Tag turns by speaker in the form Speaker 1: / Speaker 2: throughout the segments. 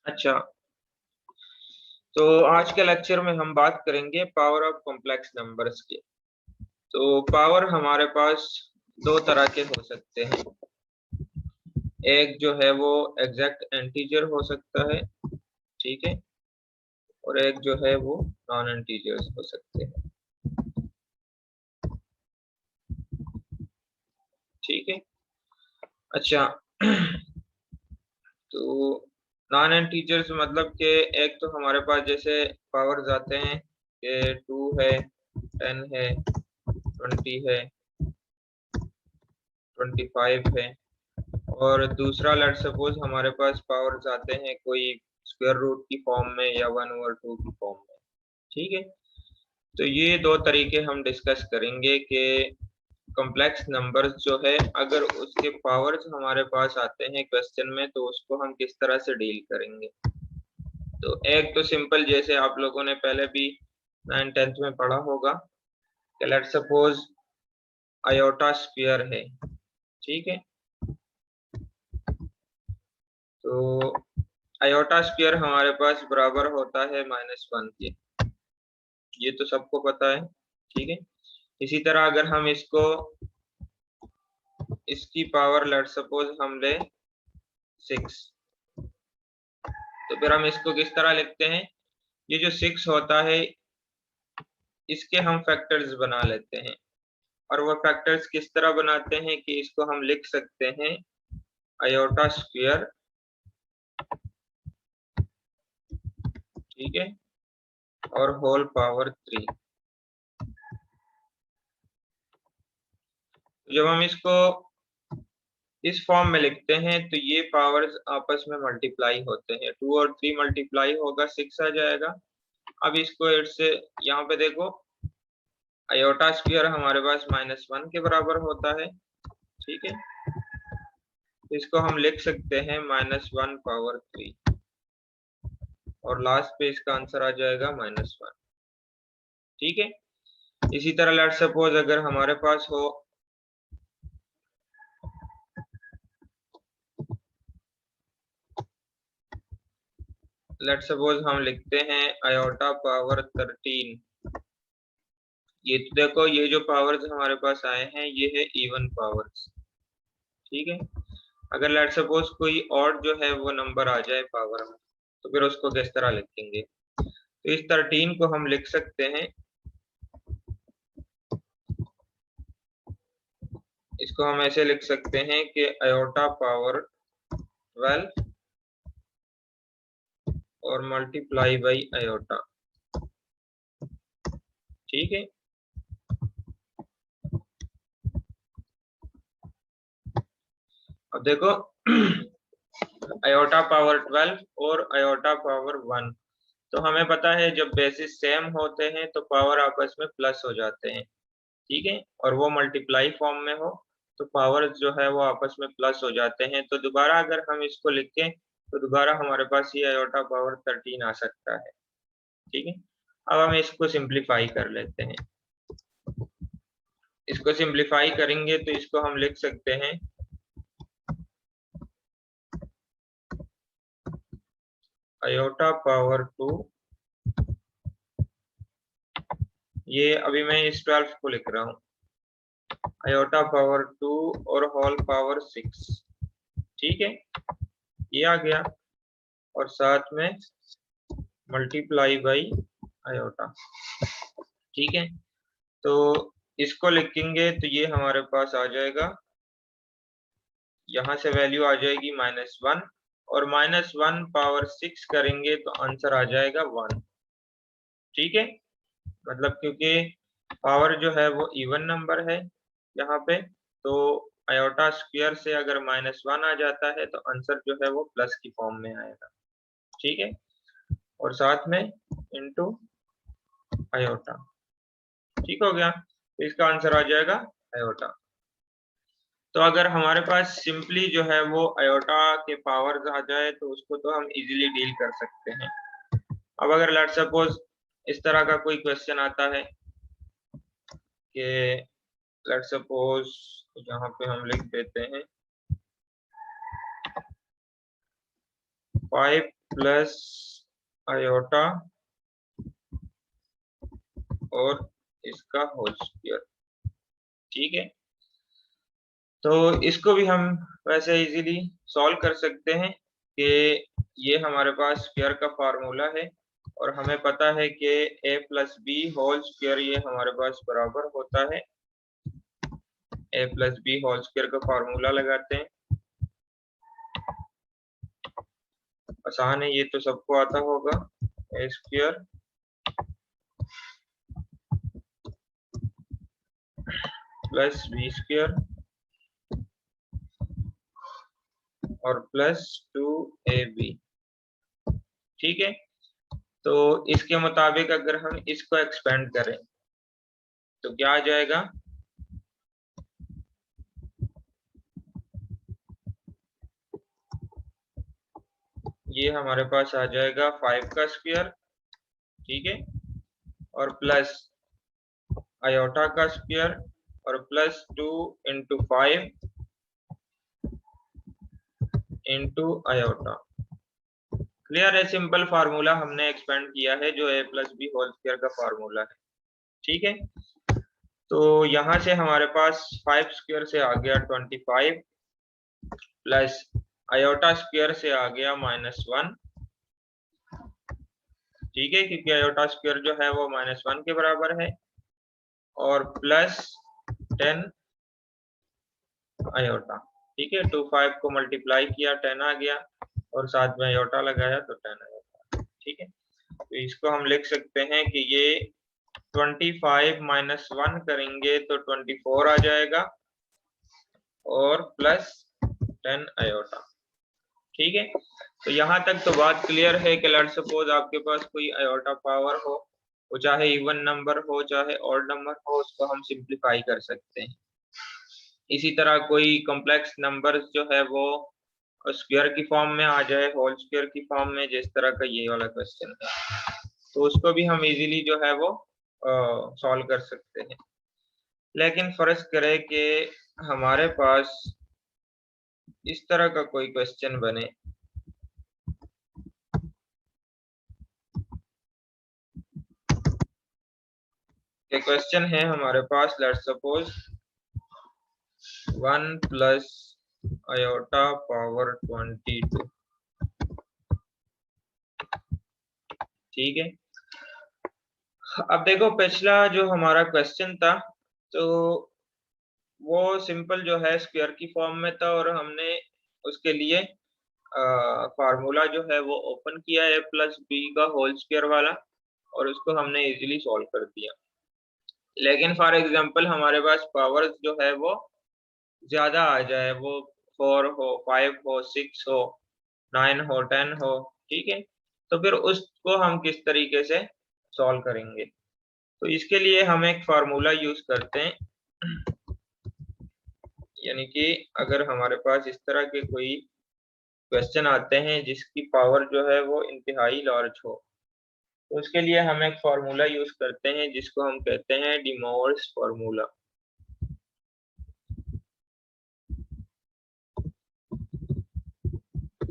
Speaker 1: अच्छा, तो आज के लेक्चर में हम बात करेंगे पावर ऑफ कॉम्प्लेक्स नंबर्स की। तो पावर हमारे पास दो तरह के हो सकते हैं। एक जो है वो एग्जैक्ट इंटीजर हो सकता है, ठीक है, और एक जो है वो नॉन इंटीजर्स हो सकते हैं, ठीक है। अच्छा, तो नॉन इंटीजर्स मतलब कि एक तो हमारे पास जैसे पावर्स आते हैं कि 2 है, 10 है, 20 है, 25 है, और दूसरा लेट सपोज हमारे पास पावर्स आते हैं कोई स्क्वायर रूट की फॉर्म में या 1/2 की फॉर्म में, ठीक है। तो ये दो तरीके हम डिस्कस करेंगे कि कॉम्प्लेक्स नंबर्स जो है अगर उसके पावर्स हमारे पास आते हैं क्वेश्चन में तो उसको हम किस तरह से डील करेंगे। तो एक तो सिंपल, जैसे आप लोगों ने पहले भी 9th-10th में पढ़ा होगा कि लेट सपोज आयोटा स्क्वायर है, ठीक है। तो आयोटा स्क्वायर हमारे पास बराबर होता है -1 के, ये तो सबको पता है, ठीक है। इसी तरह अगर हम इसकी पावर लेट सपोज हम ले 6, तो फिर हम इसको किस तरह लिखते हैं। ये जो 6 होता है इसके हम फैक्टर्स बना लेते हैं, और वो फैक्टर्स किस तरह बनाते हैं कि इसको हम लिख सकते हैं आयोटा स्क्वायर, ठीक है, और होल पावर 3। जब हम इसको इस फॉर्म में लिखते हैं तो ये पावर्स आपस में मल्टीप्लाई होते हैं, 2 और 3 मल्टीप्लाई होगा 6 आ जाएगा। अब इसको इससे यहाँ पे देखो, आयोटा स्क्वायर हमारे पास -1 के बराबर होता है, ठीक है। इसको हम लिख सकते हैं -1 पावर 3, और लास्ट पे इसका आंसर आ जाएगा -1, ठीक है। इसी तरह लेट सपोज अगर हमारे पास हो लेट सपोज हम लिखते हैं आयोटा पावर 13। ये तो देखो, ये जो पावर्स हमारे पास आए हैं ये है इवन पावर्स, ठीक है। अगर लेट सपोज कोई और जो है वो नंबर आ जाए पावर में तो फिर उसको किस तरह लिखेंगे। तो इस 13 को हम लिख सकते हैं, इसको हम ऐसे लिख सकते हैं कि आयोटा पावर 12 और मल्टीप्लाई बाई आयोटा, ठीक है। अब देखो आयोटा पावर 12 और आयोटा पावर 1, तो हमें पता है जब बेसिस सेम होते हैं तो पावर आपस में प्लस हो जाते हैं, ठीक है, और वो मल्टीप्लाई फॉर्म में हो तो पावर जो है वो आपस में प्लस हो जाते हैं। तो दोबारा अगर हम इसको लिखें तो दोबारा हमारे पास ये आयोटा पावर 13 आ सकता है, ठीक है। अब हम इसको सिंप्लीफाई कर लेते हैं। इसको सिंप्लीफाई करेंगे तो इसको हम लिख सकते हैं आयोटा पावर 2, ये अभी मैं इस 12 को लिख रहा हूँ, आयोटा पावर 2 और होल पावर 6, ठीक है, ये आ गया, और साथ में मल्टीप्लाई बाई आयोटा, ठीक है। तो इसको लिखेंगे तो ये हमारे पास आ जाएगा, यहाँ से वैल्यू आ जाएगी -1, और -1 पावर 6 करेंगे तो आंसर आ जाएगा 1, ठीक है। मतलब क्योंकि पावर जो है वो इवन नंबर है यहाँ पे, तो आयोटा स्क्वायर से अगर -1 आ जाता है तो आंसर जो है वो प्लस की फॉर्म में आएगा, ठीक है, और साथ में इनटू आयोटा, ठीक हो गया। तो इसका आंसर आ जाएगा आयोटा। तो अगर हमारे पास सिंपली जो है वो आयोटा के पावर्स आ जाए तो उसको तो हम इजीली डील कर सकते हैं। अब अगर लेट सपोज इस तरह का कोई क्वेश्चन आता है कि लेट सपोज यहाँ पे हम लिख देते हैं 5 प्लस आयोटा और इसका होल स्क्वायर। ठीक है, तो इसको भी हम वैसे इजीली सॉल्व कर सकते हैं कि ये हमारे पास स्क्वायर का फार्मूला है और हमें पता है कि a plus B whole square ये हमारे पास बराबर होता है, a plus B whole square का फार्मूला लगाते हैं। आसान है, ये तो सबको आता होगा, a square plus B square और प्लस 2ab। ठीक है, तो इसके मुताबिक अगर हम इसको एक्सपेंड करें तो क्या आ जाएगा, ये हमारे पास आ जाएगा 5 का स्क्वायर। ठीक है, और प्लस आयोटा का स्क्वायर और plus 2 into 5 into iota. Clear है, सिंपल फार्मूला हमने एक्सपेंड किया है जो a plus B whole square का फार्मूला है। ठीक है, तो यहां से हमारे पास 5 स्क्वायर से आ गया 25 प्लस आयोटा स्क्वायर से आ गया -1। ठीक है, क्योंकि आयोटा स्क्वायर जो है वो -1 के बराबर है और प्लस 10 आयोटा। ठीक है, 25 को मल्टीप्लाई किया 10 आ गया और साथ में आयोटा लगाया तो 10 आयोटा। ठीक है, तो इसको हम लिख सकते हैं कि ये 25 -1 करेंगे तो 24 आ जाएगा और प्लस 10 आयोटा। ठीक है, तो यहाँ तक तो बात क्लियर है कि लेट्स सपोज आपके पास कोई आयोटा पावर हो, वो चाहे इवन नंबर हो चाहे ऑड नंबर हो, उसको हम सिंप्लीफाई कर सकते हैं। इसी तरह कोई कॉम्प्लेक्स नंबर्स जो है वो स्क्वायर की फॉर्म में आ जाए, होल स्क्वायर की फॉर्म में, जिस तरह का ये वाला क्वेश्चन है, तो उसको भी हम इजीली जो है वो सॉल्व कर सकते हैं। लेकिन फर्ज करें कि हमारे पास इस तरह का कोई क्वेश्चन बने, कि क्वेश्चन है हमारे पास let's suppose 1 plus iota power 22। ठीक है, अब देखो पिछला जो हमारा क्वेश्चन था तो वो सिंपल जो है स्क्वायर की फॉर्म में था और हमने उसके लिए फार्मूला जो है वो ओपन किया a प्लस बी का होल स्क्वायर वाला और उसको हमने इजीली सॉल्व कर दिया। लेकिन फॉर एग्जांपल हमारे पास पावर्स जो है वो ज्यादा आ जाए, वो 4 हो, 5 हो, 6 हो, 9 हो, 10 हो। ठीक है, तो फिर उसको हम किस तरीके से सॉल्व करेंगे, तो इसके लिए हम एक फार्मूला यूज करते हैं। यानी कि अगर हमारे पास इस तरह के कोई क्वेश्चन आते हैं जिसकी पावर जो है वो इंतहाई लार्ज हो, तो उसके लिए हम एक फार्मूला यूज करते हैं जिसको हम कहते हैं डी मोर्स फार्मूला।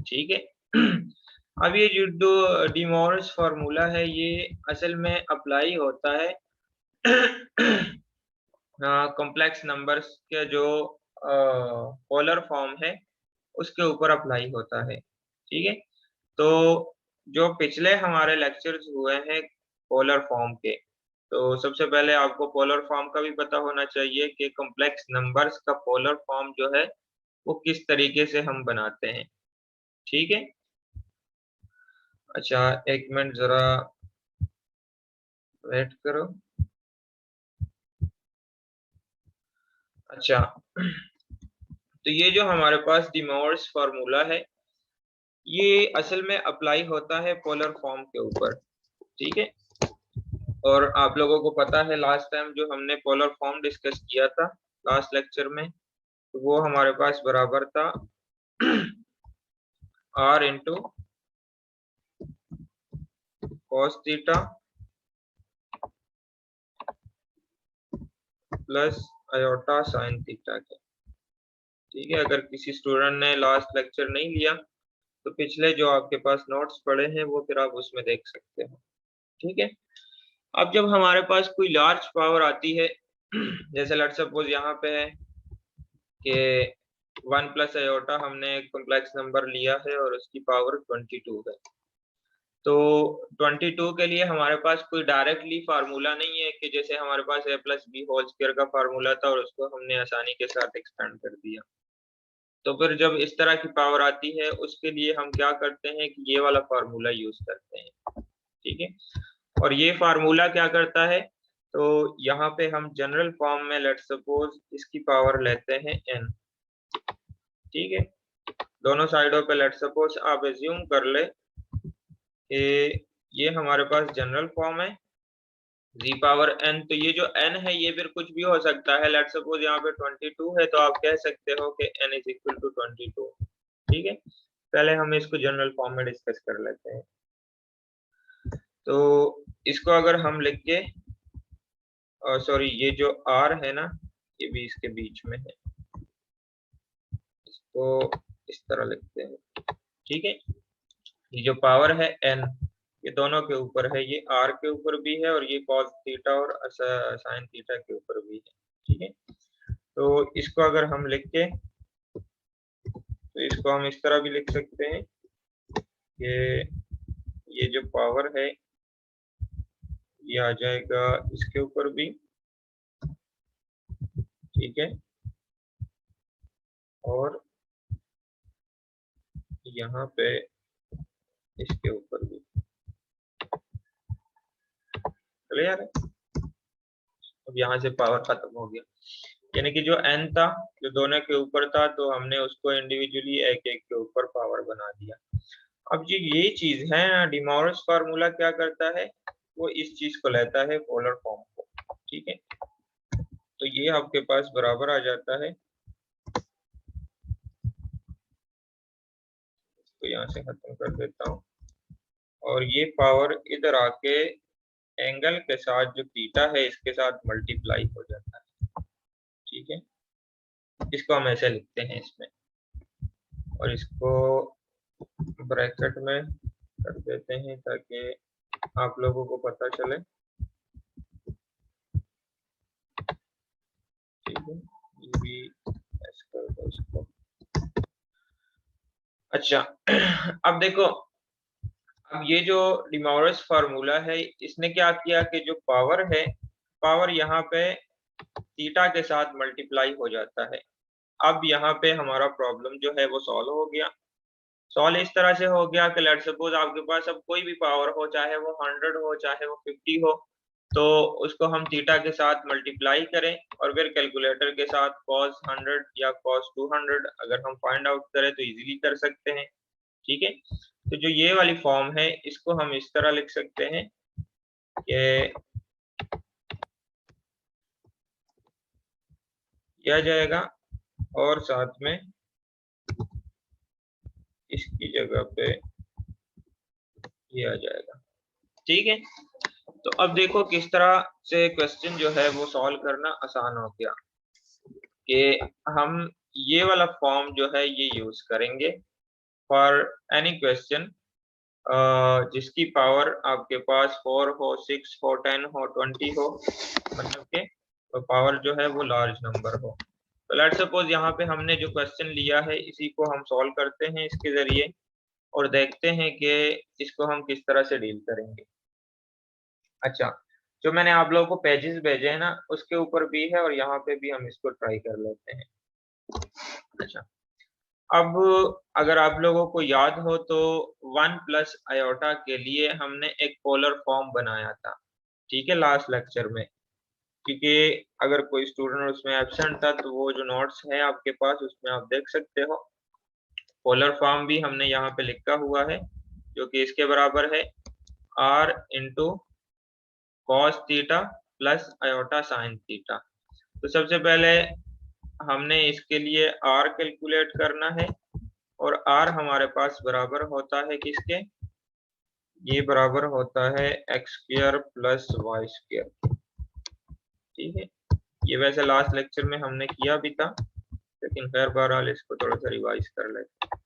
Speaker 1: ठीक है, अब ये जो डी मोर्स फार्मूला है ये असल में अप्लाई होता है कॉम्प्लेक्स नंबर्स के जो पोलर फॉर्म है उसके ऊपर अप्लाई होता है। ठीक है, तो जो पिछले हमारे लेक्चर्स हुए हैं पोलर फॉर्म के, तो सबसे पहले आपको पोलर फॉर्म का भी पता होना चाहिए कि कॉम्प्लेक्स नंबर्स का पोलर फॉर्म जो है वो किस तरीके से हम बनाते हैं। ठीक है, अच्छा एक मिनट जरा वेट करो। अच्छा, तो ये जो हमारे पास डी मोर्स फार्मूला है ये असल में अप्लाई होता है पोलर फॉर्म के ऊपर। ठीक है, और आप लोगों को पता है लास्ट टाइम जो हमने पोलर फॉर्म डिस्कस किया था लास्ट लेक्चर में, तो वो हमारे पास बराबर था r into cos theta plus iota sine theta के। ठीक है, अगर किसी स्टूडेंट ने लास्ट लेक्चर नहीं लिया तो पिछले जो आपके पास नोट्स पड़े हैं वो फिर आप उसमें देख सकते हो। ठीक है, अब जब हमारे पास कोई लार्ज पावर आती है, जैसे लेट्स सपोज यहाँ पे है कि 1 प्लस आयोटा हमने एक कॉम्प्लेक्स नंबर लिया है और उसकी पावर 22 है। तो 22 के लिए हमारे पास कोई डायरेक्टली फार्मूला नहीं है कि जैसे हमारे पास a plus B whole square का फार्मूला था और उसको हमने आसानी के साथ एक्सपेंड कर दिया। तो फिर जब इस तरह की पावर आती है उसके लिए हम क्या करते हैं कि ये वाला फार्मूला यूज करते हैं। ठीक है, और ये फार्मूला क्या करता है, तो यहाँ पे हम जनरल फॉर्म में लेट्स सपोज इसकी पावर लेते हैं n। ठीक है, दोनों साइडों पे लेट्स सपोज आप एज्यूम कर ले कि ये हमारे पास जनरल फॉर्म है z पावर n। तो ये जो n है ये फिर कुछ भी हो सकता है, लेट्स सपोज यहाँ पे 22 है तो आप कह सकते हो कि n इज इक्वल टू 22। ठीक है, पहले हम इसको जनरल फॉर्म में डिस्कस कर लेते हैं। तो इसको अगर हम लिख के, सॉरी ये जो r है ना ये भी इसके बीच में है, इसको इस तरह लिखते हैं। ठीक है, ये जो पावर है n ये दोनों के ऊपर है, ये r के ऊपर भी है और ये cos थीटा और sin थीटा के ऊपर भी है। ठीक है, तो इसको अगर हम लिख के, तो इसको हम इस तरह भी लिख सकते हैं कि ये जो पावर है ये आ जाएगा इसके ऊपर भी। ठीक है, और यहाँ पे इसके ऊपर भी। क्लियर है, अब यहाँ से पावर खत्म हो गया, यानी कि जो n था जो दोनों के ऊपर था तो हमने उसको इंडिविजुअली एक एक के ऊपर पावर बना दिया। अब जो ये चीज है ना, डिमॉरिस फार्मूला क्या करता है, वो इस चीज को लेता है पोलर फॉर्म को। ठीक है, तो ये आपके पास बराबर आ जाता है, तो यहाँ से खत्म कर देता हूँ, और ये पावर इधर आके एंगल के साथ जो थीटा है इसके साथ मल्टीप्लाई हो जाता है। ठीक है, इसको हम ऐसे लिखते हैं इसमें, और इसको ब्रैकेट में कर देते हैं ताकि आप लोगों को पता चले। ठीक है, ये भी ऐसे कर दो इसको। अच्छा, अब देखो, अब ये जो डिमॉरिस फार्मूला है इसने क्या किया कि जो पावर है, पावर यहाँ पे थीटा के साथ मल्टीप्लाई हो जाता है। अब यहाँ पे हमारा प्रॉब्लम जो है वो सॉल्व हो गया। सॉल्व इस तरह से हो गया कि लेट्स सपोज आपके पास अब कोई भी पावर हो, चाहे वो 100 हो चाहे वो 50 हो, तो उसको हम थीटा के साथ मल्टीप्लाई करें और फिर कैलकुलेटर के साथ cos 100 या cos 200 अगर हम फाइंड आउट करें तो इजीली कर सकते हैं। ठीक है, तो जो ये वाली फॉर्म है इसको हम इस तरह लिख सकते हैं कि किया जाएगा और साथ में इसकी जगह पे ये आ जाएगा। ठीक है, तो अब देखो किस तरह से क्वेश्चन जो है वो सॉल्व करना आसान हो गया कि हम ये वाला फॉर्म जो है ये यूज करेंगे फॉर एनी क्वेश्चन जिसकी पावर आपके पास 4 हो, 6 हो, 10 हो, 20 हो, मतलब के तो पावर जो है वो लार्ज नंबर हो। तो लेट्स सपोज यहाँ पे हमने जो क्वेश्चन लिया है इसी को हम सॉल्व करते हैं इसके जरिए और देखते हैं कि इसको हम किस तरह से डील करेंगे। अच्छा, जो मैंने आप लोगों को पेजेस भेजे हैं ना उसके ऊपर भी है और यहाँ पे भी हम इसको ट्राई कर लेते हैं। अच्छा, अब अगर आप लोगों को याद हो तो 1 प्लस आयोटा के लिए हमने एक पोलर फॉर्म बनाया था। ठीक है, लास्ट लेक्चर में, क्योंकि अगर कोई स्टूडेंट उसमें एब्सेंट था तो वो जो नोट्स है आपके पास उसमें आप देख सकते हो। पोलर फॉर्म भी हमने यहाँ पे लिखा हुआ है जो कि इसके बराबर है r into cos theta plus iota sine theta. तो सबसे पहले हमने इसके लिए r कैलकुलेट करना है और r हमारे पास बराबर होता है किसके, ये बराबर होता है X square plus Y square. ठीक है, ये वैसे लास्ट लेक्चर में हमने किया भी था लेकिन खैर बहरहाल इसको थोड़ा सा रिवाइज कर लेते हैं।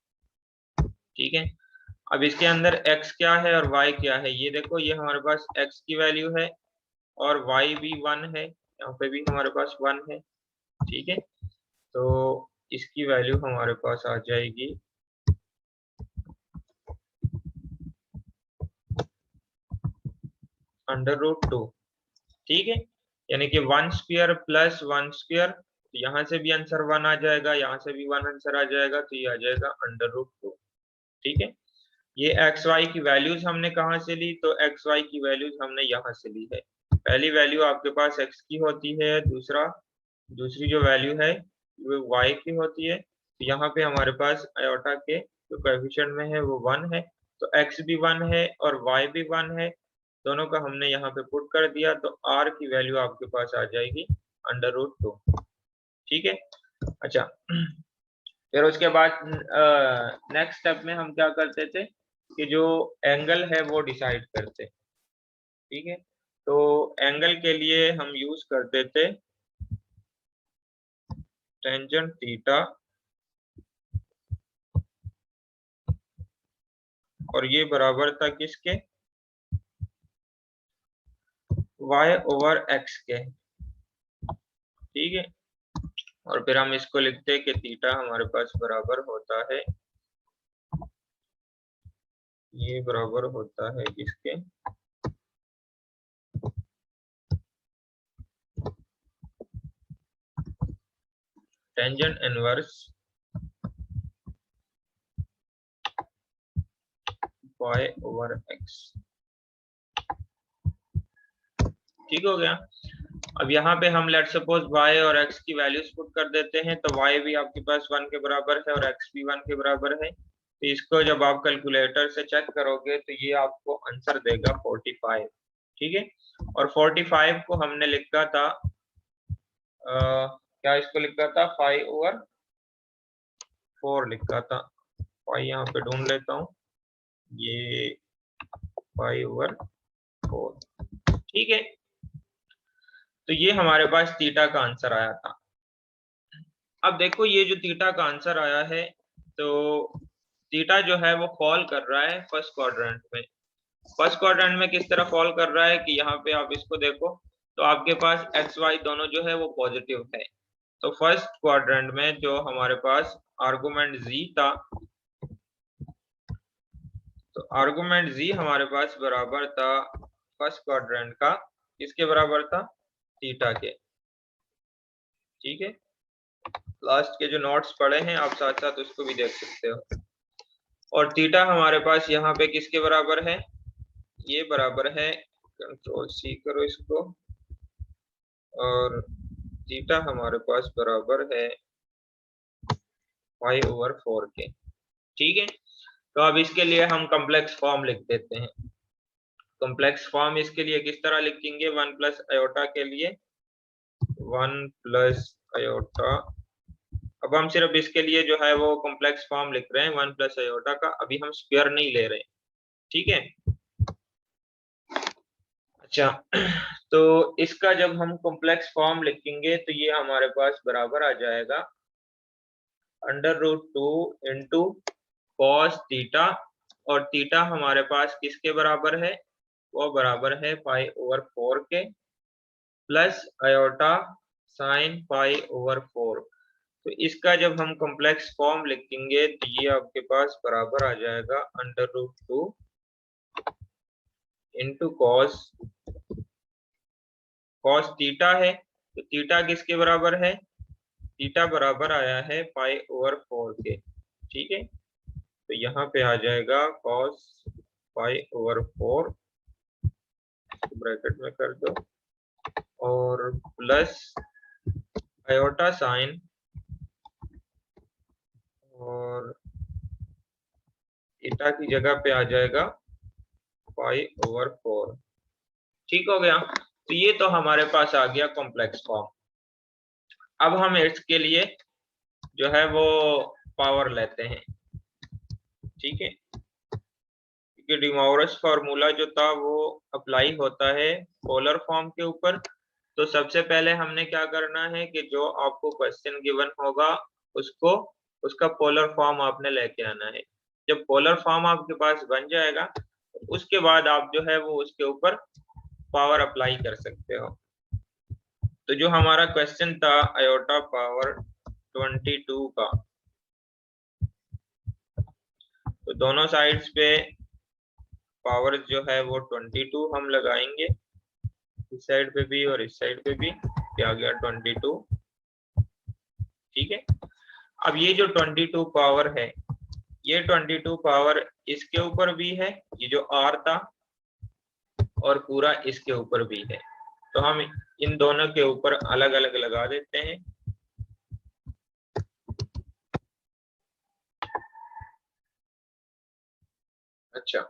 Speaker 1: ठीक है। अब इसके अंदर x क्या है और y क्या है, ये देखो, ये हमारे पास x की वैल्यू है और y भी 1 है, यहाँ पे भी हमारे पास 1 है। ठीक है, तो इसकी वैल्यू हमारे पास आ जाएगी √2। ठीक है, यानी कि 1 स्क्वायर प्लस 1 स्क्वायर, तो यहाँ से भी आंसर 1 आ जाएगा, यहाँ से भी 1 आंसर आ जाएगा, तो ये आ जाएगा √2। ठीक है, ये एक्स वाई की वैल्यूज हमने कहाँ से ली, तो एक्स वाई की वैल्यूज हमने यहाँ से ली है। पहली वैल्यू आपके पास एक्स की होती है, दूसरी जो वैल्यू है वो वाई की होती है। तो यहाँ पे हमारे पास आयोटा के जो कोएफिशिएंट में है वो 1 है, तो एक्स भी 1 है और वाई भी 1 है, दोनों का हमने यहाँ पे पुट कर दिया, तो आर की वैल्यू आपके पास आ जाएगी √2। ठीक है, अच्छा, फिर उसके बाद नेक्स्ट स्टेप में हम क्या करते थे कि जो एंगल है वो डिसाइड करते। ठीक है, तो एंगल के लिए हम यूज करते थे टेंजेंट थीटा, और ये बराबर था किसके, y/x के। ठीक है, और फिर हम इसको लिखते हैं कि थीटा हमारे पास बराबर होता है, ये बराबर होता है किसके, टेंजेंट इनवर्स y/x। ठीक हो गया। अब यहाँ पे हम लेट सपोज y और x की वैल्यूज पुट कर देते हैं, तो y भी आपके पास 1 के बराबर है और x भी 1 के बराबर है। तो इसको जब आप कैलकुलेटर से चेक करोगे तो ये आपको आंसर देगा 45। ठीक है, और 45 को हमने लिखा था क्या इसको लिखा था 5/4 लिखा था। 5 यहाँ पे ढूंढ लेता हूँ, ये 5/4। ठीक है, तो ये हमारे पास थीटा का आंसर आया था। अब देखो ये जो थीटा का आंसर आया है, तो थीटा जो है वो फॉल कर रहा है फर्स्ट क्वाड्रेंट में। फर्स्ट क्वाड्रेंट में किस तरह फॉल कर रहा है कि यहाँ पे आप इसको देखो, तो आपके पास एक्स वाई दोनों जो है वो पॉजिटिव है। तो फर्स्ट क्वाड्रेंट में जो हमारे पास आर्गुमेंट z था, तो आर्गुमेंट z हमारे पास बराबर था फर्स्ट क्वाड्रेंट का, किसके बराबर था, थीटा के। ठीक है, लास्ट के जो नोट्स पढ़े हैं आप साथ साथ उसको भी देख सकते हो। और थीटा हमारे पास यहाँ पे किसके बराबर है, ये बराबर है, कंट्रोल सी करो इसको, और थीटा हमारे पास बराबर है 5/4 के। ठीक है, तो अब इसके लिए हम कॉम्प्लेक्स फॉर्म लिख देते हैं। कॉम्प्लेक्स फॉर्म इसके लिए किस तरह लिखेंगे, 1 प्लस आयोटा के लिए 1 प्लस आयोटा। अब हम सिर्फ इसके लिए जो है वो कॉम्प्लेक्स फॉर्म लिख रहे हैं 1 प्लस आयोटा का, अभी हम स्क्वायर नहीं ले रहे। ठीक है, अच्छा, तो इसका जब हम कॉम्प्लेक्स फॉर्म लिखेंगे तो ये हमारे पास बराबर आ जाएगा √2 इंटू कॉस थीटा, और थीटा हमारे पास किसके बराबर है, वो बराबर है 5/4 के, प्लस आयोटा साइन 5/4। तो इसका जब हम कॉम्प्लेक्स फॉर्म लिखेंगे तो ये आपके पास बराबर आ जाएगा √2 इंटू कॉस थीटा है, तो थीटा किसके बराबर है, थीटा बराबर आया है 5/4 के। ठीक है, तो यहाँ पे आ जाएगा cos 5/4, ब्रैकेट में कर दो, और प्लस आयोटा साइन, और थीटा की जगह पे आ जाएगा 5/4। ठीक हो गया, तो ये तो हमारे पास आ गया कॉम्प्लेक्स फॉर्म। अब हम इसके लिए जो है वो पावर लेते हैं। ठीक है, क्योंकि डिमॉर्गन्स फार्मूला जो था वो अप्लाई होता है पोलर फॉर्म के ऊपर। तो सबसे पहले हमने क्या करना है कि जो आपको क्वेश्चन गिवन होगा उसको, उसका पोलर फॉर्म आपने लेके आना है। जब पोलर फॉर्म आपके पास बन जाएगा तो उसके बाद आप जो है वो उसके ऊपर पावर अप्लाई कर सकते हो। तो जो हमारा क्वेश्चन था आयोटा पावर 22 का, तो दोनों साइड्स पे पावर जो है वो 22 हम लगाएंगे, इस साइड पे भी और इस साइड पे भी, क्या गया 22। ठीक है, अब ये जो 22 पावर है, ये 22 पावर इसके ऊपर भी है, ये जो आर था, और पूरा इसके ऊपर भी है। तो हम इन दोनों के ऊपर अलग अलग लगा देते हैं। अच्छा,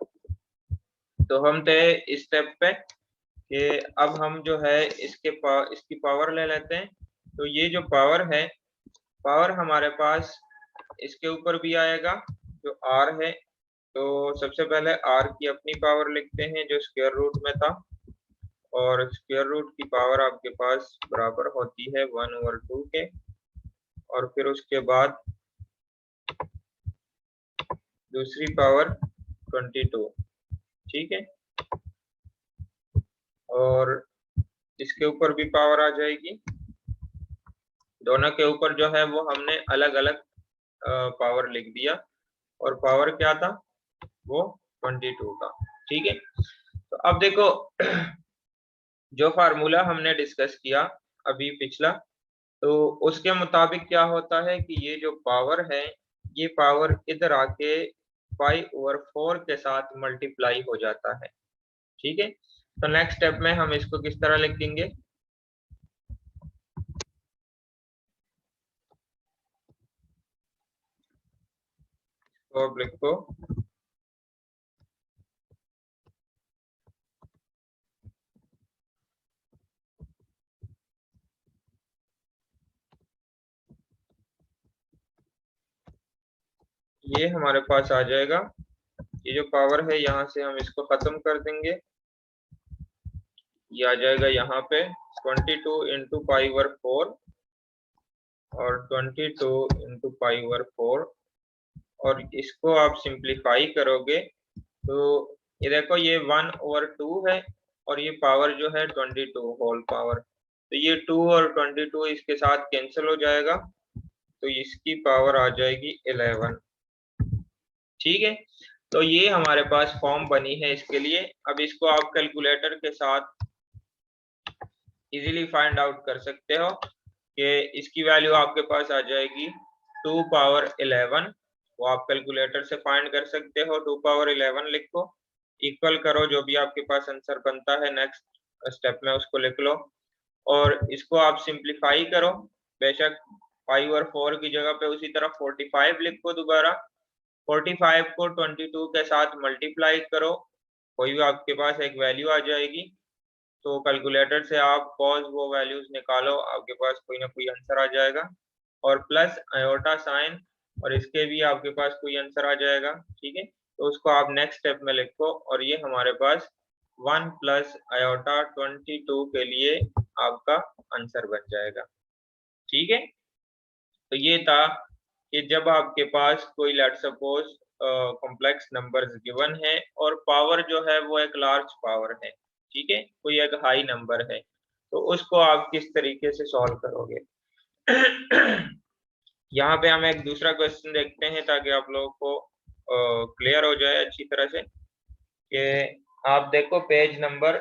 Speaker 1: तो हम थे इस स्टेप पे कि अब हम जो है इसकी पावर ले लेते हैं। तो ये जो पावर है, पावर हमारे पास इसके ऊपर भी आएगा जो आर है। तो सबसे पहले आर की अपनी पावर लिखते हैं जो स्क्वायर रूट में था, और स्क्वायर रूट की पावर आपके पास बराबर होती है 1/2 के, और फिर उसके बाद दूसरी पावर 22। ठीक है, और इसके ऊपर भी पावर आ जाएगी। दोनों के ऊपर जो है वो हमने अलग अलग पावर लिख दिया, और पावर क्या था वो 22 था। ठीक है, तो अब देखो जो फार्मूला हमने डिस्कस किया अभी पिछला, तो उसके मुताबिक क्या होता है कि ये जो पावर है, ये पावर इधर आके 5/4 के साथ मल्टीप्लाई हो जाता है। ठीक है, तो नेक्स्ट स्टेप में हम इसको किस तरह लिखेंगे, तो अब लिखो ये हमारे पास आ जाएगा, ये जो पावर है यहाँ से हम इसको खत्म कर देंगे, ये आ जाएगा यहाँ पे 22 इंटू पाई/4 और 22 इंटू पाई/4, और इसको आप सिंप्लीफाई करोगे तो ये देखो ये 1/2 है, और ये पावर जो है 22 होल पावर, तो ये 2 और 22 इसके साथ कैंसिल हो जाएगा, तो इसकी पावर आ जाएगी 11। ठीक है, तो ये हमारे पास फॉर्म बनी है इसके लिए। अब इसको आप कैलकुलेटर के साथ इजीली फाइंड आउट कर सकते हो कि इसकी वैल्यू आपके पास आ जाएगी 2/11। वो आप कैलकुलेटर से फाइंड कर सकते हो, 2/11 लिखो, इक्वल करो जो भी आपके पास आंसर बनता है नेक्स्ट स्टेप में उसको लिख लो, और इसको आप सिंप्लीफाई करो। बेशक 5/4 की जगह पे उसी तरह 45 लिखो दोबारा, 45 को 22 के साथ मल्टीप्लाई करो, कोई भी आपके पास एक वैल्यू आ जाएगी, तो कैलकुलेटर से आप कॉस वो वैल्यूज निकालो, आपके पास कोई ना कोई आंसर आ जाएगा, और प्लस आयोटा साइन, और इसके भी आपके पास कोई आंसर आ जाएगा। ठीक है, तो उसको आप नेक्स्ट स्टेप में लिखो, और ये हमारे पास 1 प्लस आयोटा 22 के लिए आपका आंसर बन जाएगा। ठीक है, तो ये था कि जब आपके पास कोई let suppose complex numbers given है, और पावर जो है वो एक लार्ज पावर है, ठीक है, कोई एक हाई नंबर है, तो उसको आप किस तरीके से सॉल्व करोगे। यहाँ पे हम एक दूसरा क्वेश्चन देखते हैं ताकि आप लोगों को क्लियर हो जाए अच्छी तरह से, कि आप देखो पेज नंबर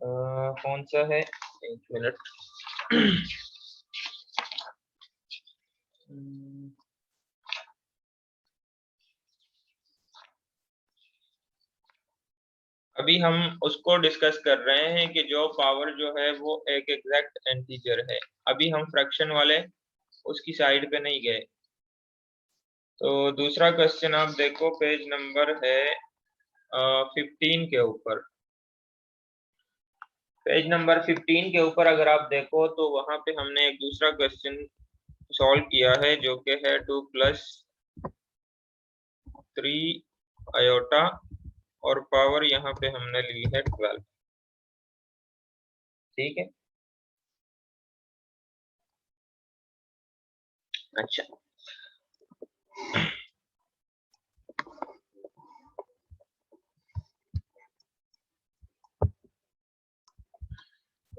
Speaker 1: कौन सा है, एक मिनट। अभी हम उसको डिस्कस कर रहे हैं कि जो पावर जो है वो एक एग्जैक्ट इंटीजर है। अभी हम फ्रैक्शन वाले उसकी साइड पे नहीं गए। तो दूसरा क्वेश्चन आप देखो, पेज नंबर है 15 के ऊपर। पेज नंबर 15 के ऊपर अगर आप देखो तो वहां पे हमने एक दूसरा क्वेश्चन सॉल्व किया है जो कि है 2 + 3 आयोटा, और पावर यहाँ पे हमने ली है 12। ठीक है, अच्छा,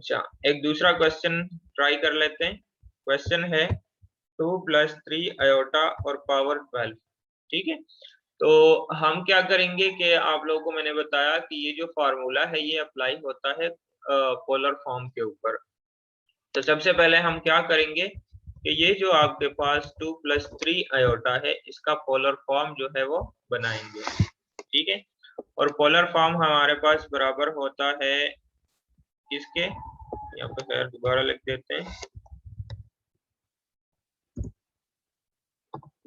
Speaker 1: अच्छा, एक दूसरा क्वेश्चन ट्राई कर लेते हैं। क्वेश्चन है 2 + 3 आयोटा और पावर 12। ठीक है, तो हम क्या करेंगे कि आप लोगों को मैंने बताया कि ये जो फार्मूला है ये अप्लाई होता है पोलर फॉर्म के ऊपर। तो सबसे पहले हम क्या करेंगे कि ये जो आपके पास 2 + 3 आयोटा है इसका पोलर फॉर्म जो है वो बनाएंगे। ठीक है, और पोलर फॉर्म हमारे पास बराबर होता है किसके, यहाँ पे खैर दोबारा लिख देते हैं।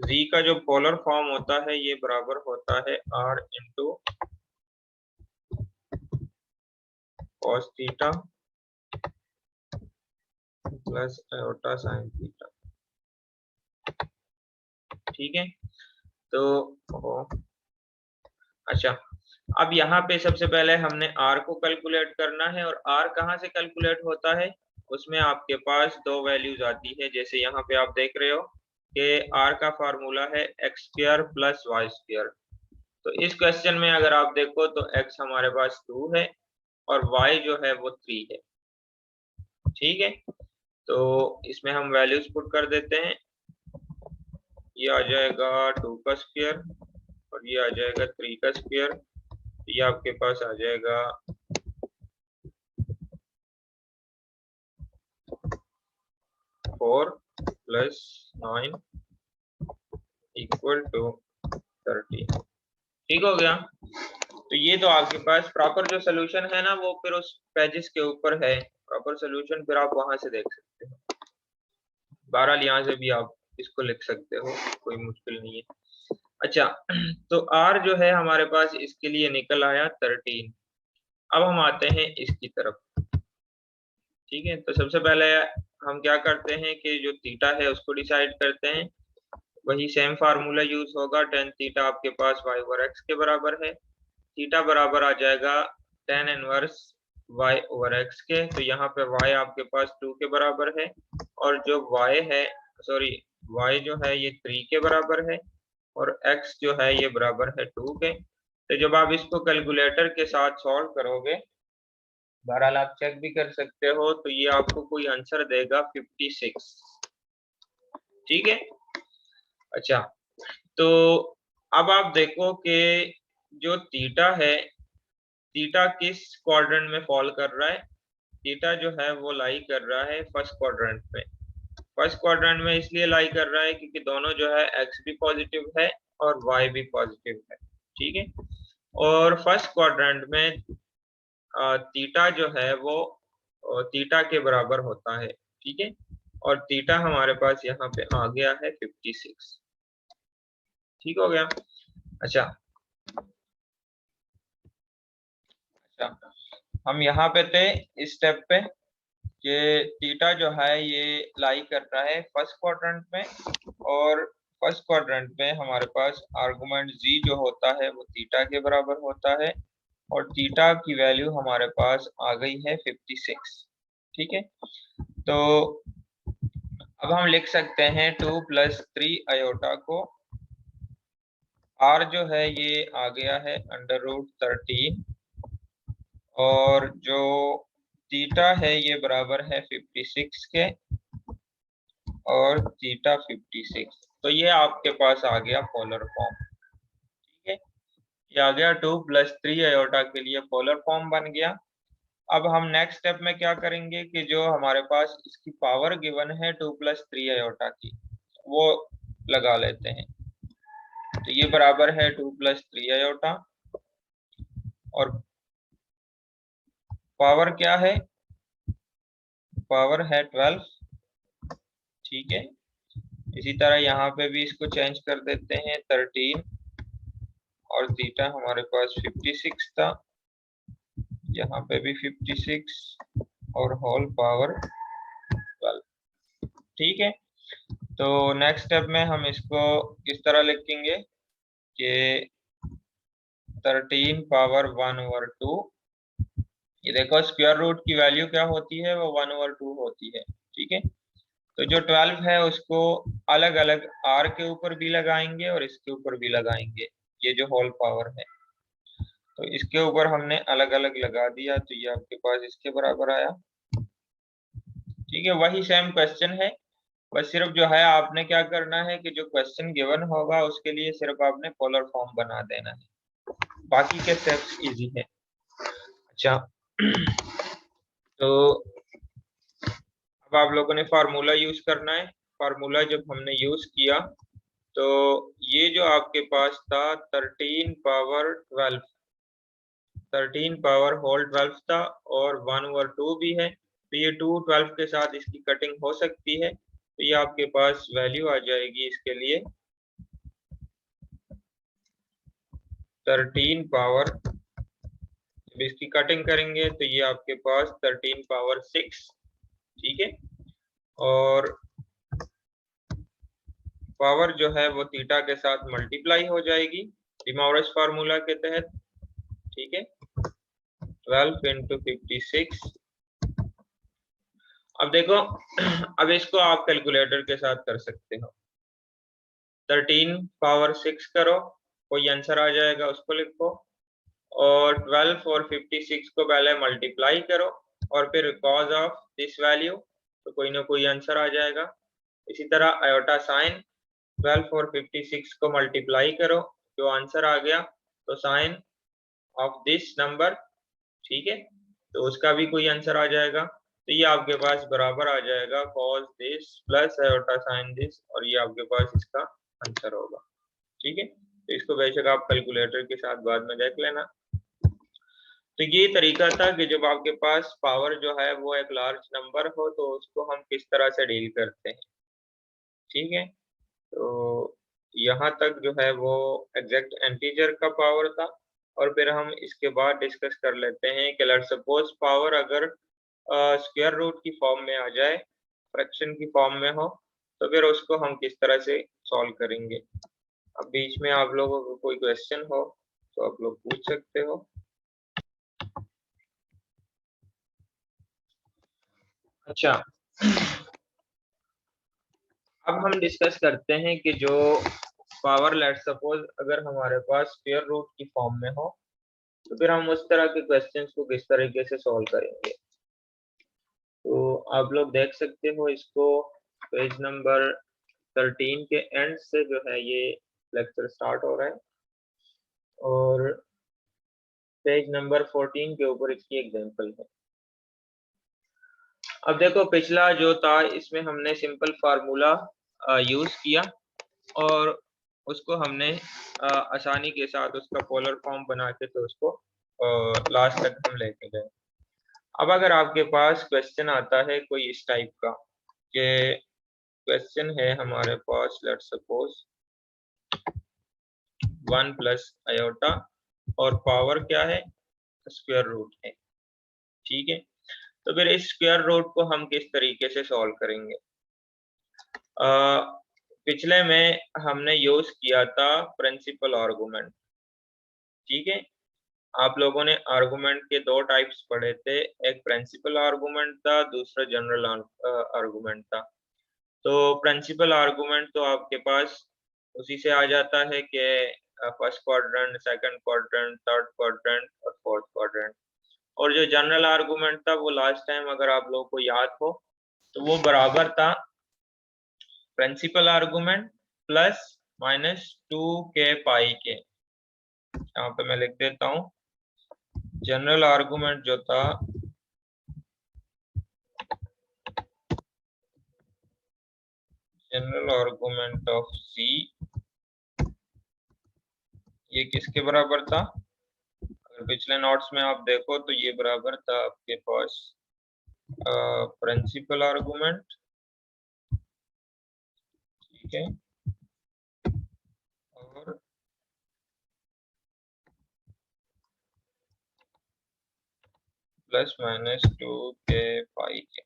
Speaker 1: z का जो पोलर फॉर्म होता है ये बराबर होता है r into cos theta plus iota sin theta. ठीक है, तो अच्छा, अब यहाँ पे सबसे पहले हमने r को कैलकुलेट करना है, और r कहाँ से कैलकुलेट होता है, उसमें आपके पास दो वैल्यूज आती है। जैसे यहाँ पे आप देख रहे हो कि r का फार्मूला है x² + y²। तो इस क्वेश्चन में अगर आप देखो तो x हमारे पास 2 है और y जो है वो 3 है। ठीक है, तो इसमें हम वैल्यूज पुट कर देते हैं। ये आ जाएगा 2 का स्क्वायर और ये आ जाएगा 3 का स्क्वायर। ये आपके पास आ जाएगा 4 + 9 = 30। ठीक हो गया। तो ये तो आपके पास प्रॉपर जो सोल्यूशन है ना वो फिर उस पेजेस के ऊपर है, प्रॉपर सोल्यूशन फिर आप वहां से देख सकते हो। बहरहाल यहाँ से भी आप इसको लिख सकते हो, कोई मुश्किल नहीं है। अच्छा, तो r जो है हमारे पास इसके लिए निकल आया 13। अब हम आते हैं इसकी तरफ। ठीक है, तो सबसे पहले हम क्या करते हैं कि जो थीटा है उसको डिसाइड करते हैं। वही सेम फार्मूला यूज होगा। tan थीटा आपके पास y/x के बराबर है। थीटा बराबर आ जाएगा tan इनवर्स y/x के। तो यहाँ पे y आपके पास 2 के बराबर है, और जो y है, सॉरी, y जो है ये 3 के बराबर है, और x जो है ये बराबर है 2 के। तो जब आप इसको कैलकुलेटर के साथ सॉल्व करोगे, बहरहाल आप चेक भी कर सकते हो, तो ये आपको कोई आंसर देगा 56। ठीक है, अच्छा, तो अब आप देखो कि जो थीटा है, थीटा किस क्वाड्रेंट में फॉल कर रहा है। थीटा जो है वो लाई कर रहा है फर्स्ट क्वाड्रेंट में। फर्स्ट क्वाड्रेंट में इसलिए लाई कर रहा है क्योंकि दोनों जो है x भी पॉजिटिव है और y भी पॉजिटिव है। ठीक है, और फर्स्ट क्वाड्रेंट में थीटा जो है वो थीटा के बराबर होता है। ठीक है, और थीटा हमारे पास यहाँ पे आ गया है 56। ठीक हो गया। अच्छा, हम यहाँ पे थे इस स्टेप पे कि थीटा जो है ये लाई कर रहा है फर्स्ट क्वाड्रेंट में, और फर्स्ट क्वाड्रेंट में हमारे पास आर्गुमेंट z जो होता है वो थीटा के बराबर होता है, और थीटा की वैल्यू हमारे पास आ गई है 56। ठीक है, तो अब हम लिख सकते हैं 2 + 3 आयोटा को। r जो है ये आ गया है √13, और जो थीटा है ये बराबर है 56 के, और थीटा 56। तो ये आपके पास आ गया पोलर फॉर्म। ठीक है, ये आ गया 2 + 3 आयोटा के लिए पोलर फॉर्म बन गया। अब हम नेक्स्ट स्टेप में क्या करेंगे कि जो हमारे पास इसकी पावर गिवन है 2 + 3 आयोटा की, वो लगा लेते हैं। तो ये बराबर है 2 + 3 आयोटा, और पावर क्या है, पावर है 12। ठीक है, इसी तरह यहाँ पे भी इसको चेंज कर देते हैं 13, और थीटा हमारे पास 56 था, यहाँ पे भी 56, और होल पावर 12। ठीक है, तो नेक्स्ट स्टेप में हम इसको किस तरह लिखेंगे कि 13 पावर 1/2। ये देखो स्क्वायर रूट की वैल्यू क्या होती है, वो 1/2 होती है। ठीक है, तो जो 12 है उसको अलग अलग r के ऊपर भी लगाएंगे और इसके ऊपर भी लगाएंगे, ये जो होल पावर है। तो इसके ऊपर हमने अलग अलग लगा दिया, तो ये आपके पास इसके बराबर आया। ठीक है, वही सेम क्वेश्चन है, बस सिर्फ जो है आपने क्या करना है कि जो क्वेश्चन गिवन होगा उसके लिए सिर्फ आपने पोलर फॉर्म बना देना है, बाकी के स्टेप्स इजी है। अच्छा तो अब आप लोगों ने फार्मूला यूज करना है। फार्मूला जब हमने यूज किया तो ये जो आपके पास था 13 पावर 12, 13 पावर होल 12 था और 1/2 भी है, तो ये 2 12 के साथ इसकी कटिंग हो सकती है, तो ये आपके पास वैल्यू आ जाएगी इसके लिए 13 पावर, जब इसकी कटिंग करेंगे तो ये आपके पास 13 पावर 6, ठीक है, और पावर जो है वो थीटा के साथ मल्टीप्लाई हो जाएगी डिमॉरिस फार्मूला के तहत, ठीक है, 12 into 56। अब देखो अब इसको आप कैलकुलेटर के साथ कर सकते हो, 13 पावर 6 करो, कोई आंसर आ जाएगा उसको लिखो, और 12 और 56 को पहले मल्टीप्लाई करो और फिर कॉज ऑफ दिस वैल्यू, तो कोई ना कोई आंसर आ जाएगा। इसी तरह आयोटा साइन 12 और 56 को मल्टीप्लाई करो, जो आंसर आ गया तो साइन ऑफ दिस नंबर, ठीक है, तो उसका भी कोई आंसर आ जाएगा, तो ये आपके पास बराबर आ जाएगा cos this plus iota sine this, और ये आपके पास इसका आंसर होगा, ठीक है। तो इसको बेशक आप कैलकुलेटर के साथ बाद में देख लेना। तो ये तरीका था कि जब आपके पास पावर जो है वो एक लार्ज नंबर हो तो उसको हम किस तरह से डील करते हैं, ठीक है। तो यहाँ तक जो है वो एग्जैक्ट इंटीजर का पावर था, और फिर हम इसके बाद डिस्कस कर लेते हैं कि लेट्स सपोज पावर अगर स्क्वायर रूट की फॉर्म में आ जाए, फ्रैक्शन की फॉर्म में हो, तो फिर उसको हम किस तरह से सॉल्व करेंगे। अब बीच में आप लोगों को कोई क्वेश्चन हो तो आप लोग पूछ सकते हो। अच्छा अब हम डिस्कस करते हैं कि जो पावर लेट सपोज अगर हमारे पास स्क्वायर रूट की फॉर्म में हो तो फिर हम उस तरह के क्वेश्चंस को किस तरीके से सॉल्व करेंगे। तो आप लोग देख सकते हो इसको पेज नंबर 13 के एंड से जो है ये लेक्चर स्टार्ट हो रहा है, और पेज नंबर 14 के ऊपर इसकी एग्जांपल है। अब देखो पिछला जो था इसमें हमने सिंपल फार्मूला यूज किया और उसको हमने आसानी के साथ उसका पोलर फॉर्म बना के तो उसको लास्ट तक हम लेके गए। अब अगर आपके पास क्वेश्चन आता है कोई इस टाइप का कि क्वेश्चन है हमारे पास लेट सपोज 1 प्लस आयोटा और पावर क्या है, स्क्वायर रूट है, ठीक है, तो फिर इस स्क्वायर रूट को हम किस तरीके से सॉल्व करेंगे। पिछले में हमने यूज किया था प्रिंसिपल आर्गुमेंट, ठीक है, आप लोगों ने आर्गुमेंट के दो टाइप्स पढ़े थे, एक प्रिंसिपल आर्गुमेंट था, दूसरा जनरल आर्गुमेंट था। तो प्रिंसिपल आर्गुमेंट तो आपके पास उसी से आ जाता है कि first quadrant, second quadrant, third quadrant और फोर्थ क्वाड्रेंट, और जो जनरल आर्गुमेंट था वो लास्ट टाइम अगर आप लोगों को याद हो तो वो बराबर था प्रिंसिपल आर्गुमेंट प्लस -2k के। यहाँ पे मैं लिख देता हूँ, जनरल आर्गुमेंट जो था जनरल आर्गुमेंट ऑफ सी, ये किसके बराबर था, अगर पिछले नोट्स में आप देखो तो ये बराबर था आपके पास प्रिंसिपल आर्गुमेंट, ठीक है, और +-2k के,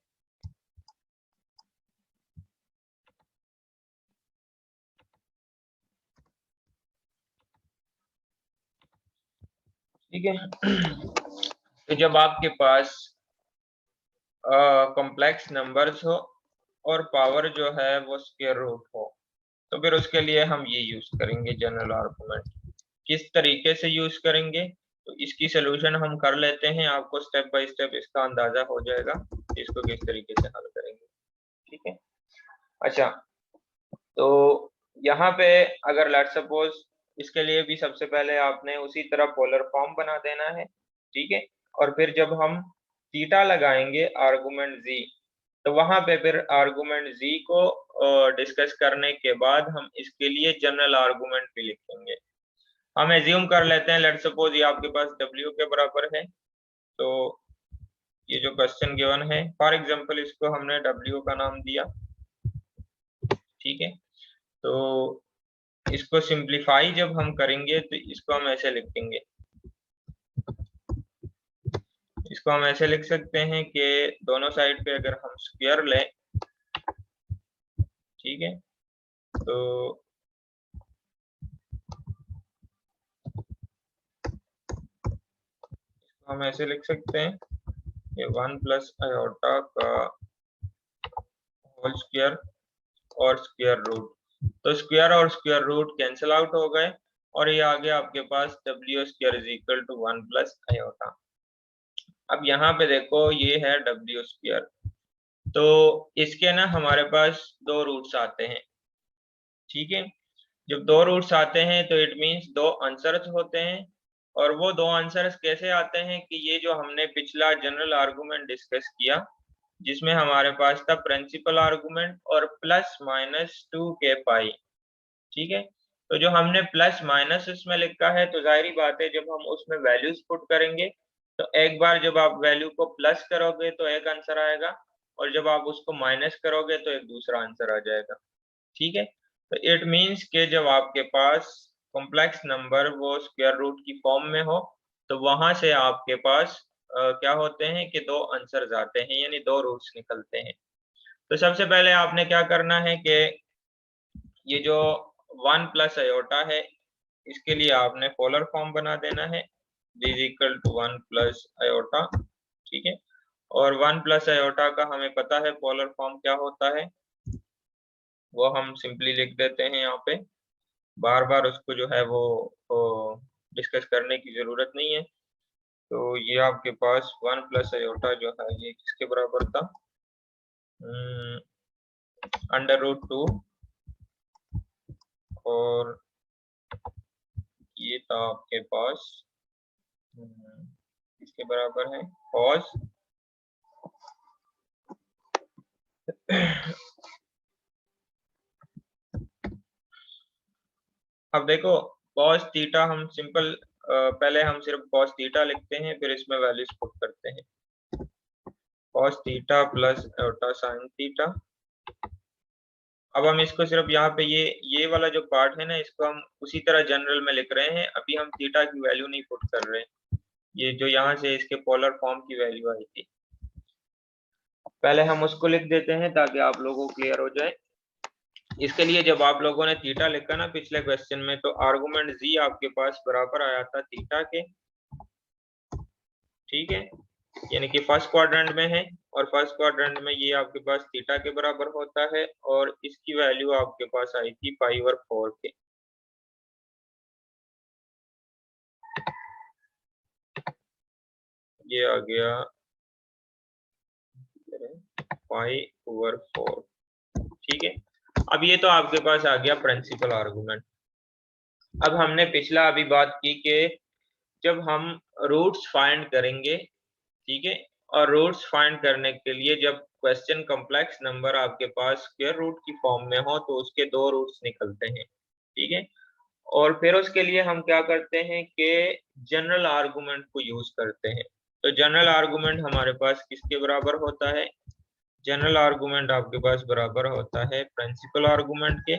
Speaker 1: ठीक है। तो जब आपके पास कॉम्प्लेक्स नंबर्स हो और पावर जो है वो स्क्वायर रूट हो तो फिर उसके लिए हम ये यूज करेंगे जनरल आर्गुमेंट। किस तरीके से यूज करेंगे तो इसकी सोल्यूशन हम कर लेते हैं, आपको स्टेप बाय स्टेप इसका अंदाजा हो जाएगा इसको किस तरीके से हल करेंगे। ठीक है। अच्छा, तो यहाँ पे अगर लेट्स सपोज इसके लिए भी सबसे पहले आपने उसी तरह पोलर फॉर्म बना देना है, ठीक है। और फिर जब हम थीटा लगाएंगे आर्गुमेंट z, तो वहां पे फिर आर्गुमेंट z को डिस्कस करने के बाद हम इसके लिए जनरल आर्गुमेंट भी लिखेंगे। हम एज्यूम कर लेते हैं लेट्स सपोज ये आपके पास w के बराबर है, तो ये जो क्वेश्चन गिवन है फॉर एग्जांपल इसको हमने w का नाम दिया, ठीक है। तो इसको सिंप्लीफाई जब हम करेंगे तो इसको हम ऐसे लिखेंगे, इसको हम ऐसे लिख सकते हैं कि दोनों साइड पे अगर हम स्क्वायर लें, ठीक है, तो इसको हम ऐसे लिख सकते हैं कि 1 प्लस आयोटा का होल स्क्वायर और स्क्वायर रूट, तो स्क्वायर और स्क्वायर रूट कैंसिल आउट हो गए और ये आ गया आपके पास w square is equal to 1 plus iota. अब यहाँ पे देखो ये है w स्क्वायर, तो इसके ना हमारे पास दो रूट्स आते हैं, ठीक है। जब दो रूट्स आते हैं तो इट मींस दो आंसर्स होते हैं, और वो दो आंसर्स कैसे आते हैं कि ये जो हमने पिछला जनरल आर्गुमेंट डिस्कस किया जिसमें हमारे पास था प्रिंसिपल आर्गुमेंट और प्लस माइनस 2 के पाई, ठीक है। तो जो हमने प्लस माइनस उसमें लिखा है तो जाहिर बात है जब हम उसमें वैल्यूज पुट करेंगे तो एक बार जब आप वैल्यू को प्लस करोगे तो एक आंसर आएगा, और जब आप उसको माइनस करोगे तो एक दूसरा आंसर आ जाएगा, ठीक है। तो इट मीन्स के जब आपके पास कॉम्प्लेक्स नंबर वो स्क्वायर रूट की फॉर्म में हो तो वहां से आपके पास क्या होते हैं कि दो आंसर्स आते हैं, यानी दो रूट्स निकलते हैं। तो सबसे पहले आपने क्या करना है कि ये जो 1 प्लस आयोटा है इसके लिए आपने पोलर फॉर्म बना देना है, d is equal to 1 plus iota, ठीक है। और 1 प्लस आयोटा का हमें पता है पोलर फॉर्म क्या होता है, वो हम सिंपली लिख देते हैं यहाँ पे, बार बार उसको जो है वो डिस्कस करने की जरूरत नहीं है। तो ये आपके पास 1 प्लस आयोटा जो है ये किसके बराबर था, √2, और ये था आपके पास इसके बराबर है cos अब देखो cos थीटा हम सिंपल पहले हम सिर्फ cos थीटा लिखते हैं फिर इसमें वैल्यूज पुट करते हैं, cos theta plus iota sin theta. अब हम इसको सिर्फ यहाँ पे ये वाला जो पार्ट है ना इसको हम उसी तरह जनरल में लिख रहे हैं, अभी हम थीटा की वैल्यू नहीं पुट कर रहे हैं, ये जो यहाँ से इसके पोलर फॉर्म की वैल्यू आई थी पहले हम उसको लिख देते हैं ताकि आप लोगों को क्लियर हो जाए। इसके लिए जब आप लोगों ने थीटा लिखा ना पिछले क्वेश्चन में तो आर्गुमेंट z आपके पास बराबर आया था थीटा के, ठीक है, यानी कि फर्स्ट क्वाड्रेंट में है और फर्स्ट क्वाड्रेंट में ये आपके पास थीटा के बराबर होता है और इसकी वैल्यू आपके पास आई थी π/4 के, ये आ गया π/4, ठीक है। अब ये तो आपके पास आ गया प्रिंसिपल आर्गुमेंट। अब हमने पिछला अभी बात की कि जब हम रूट्स फाइंड करेंगे, ठीक है, और रूट्स फाइंड करने के लिए जब क्वेश्चन कॉम्प्लेक्स नंबर आपके पास स्क्वायर रूट की फॉर्म में हो तो उसके दो रूट्स निकलते हैं, ठीक है। और फिर उसके लिए हम क्या करते हैं कि जनरल आर्गुमेंट को यूज करते हैं। तो जनरल आर्गुमेंट हमारे पास किसके बराबर होता है, जनरल आर्गुमेंट आपके पास बराबर होता है प्रिंसिपल आर्गुमेंट के,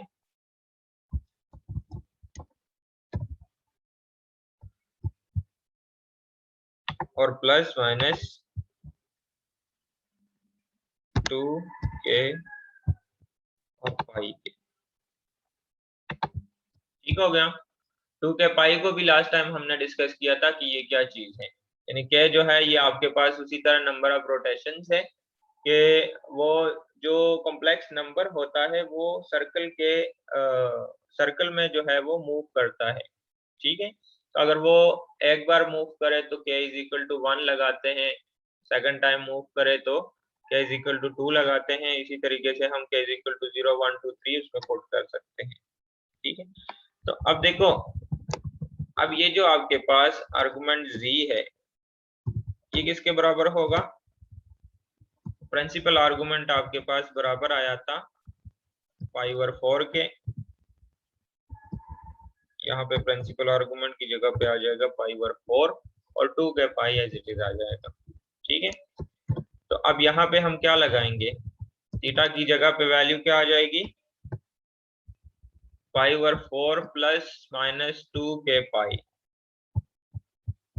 Speaker 1: और प्लस माइनस 2 के और पाई के, ठीक हो गया। 2 के पाई को भी लास्ट टाइम हमने डिस्कस किया था कि ये क्या चीज है, यानी के जो है ये आपके पास उसी तरह नंबर ऑफ रोटेशंस है कि वो जो कॉम्प्लेक्स नंबर होता है वो सर्कल के सर्कल में जो है वो मूव करता है, ठीक है। तो अगर वो एक बार मूव करे तो k इज इक्वल टू 1 लगाते हैं, सेकंड टाइम मूव करे तो k इज इक्वल टू 2 लगाते हैं, इसी तरीके से हम k इज इक्वल टू 0 1 2 3 उसमें पुट कर सकते हैं। ठीक है, तो अब देखो, अब ये जो आपके पास आर्गुमेंट z है ये किसके बराबर होगा? प्रिंसिपल आर्गुमेंट आपके पास बराबर आया था पाई ओवर 4 के, यहाँ पे प्रिंसिपल आर्गुमेंट की जगह पे आ जाएगा पाई ओवर 4 और 2 के पाई एज इट इज आ जाएगा। ठीक है, तो अब यहाँ पे हम क्या लगाएंगे? थीटा की जगह पे वैल्यू क्या आ जाएगी? पाई ओवर 4 प्लस माइनस 2 के पाई।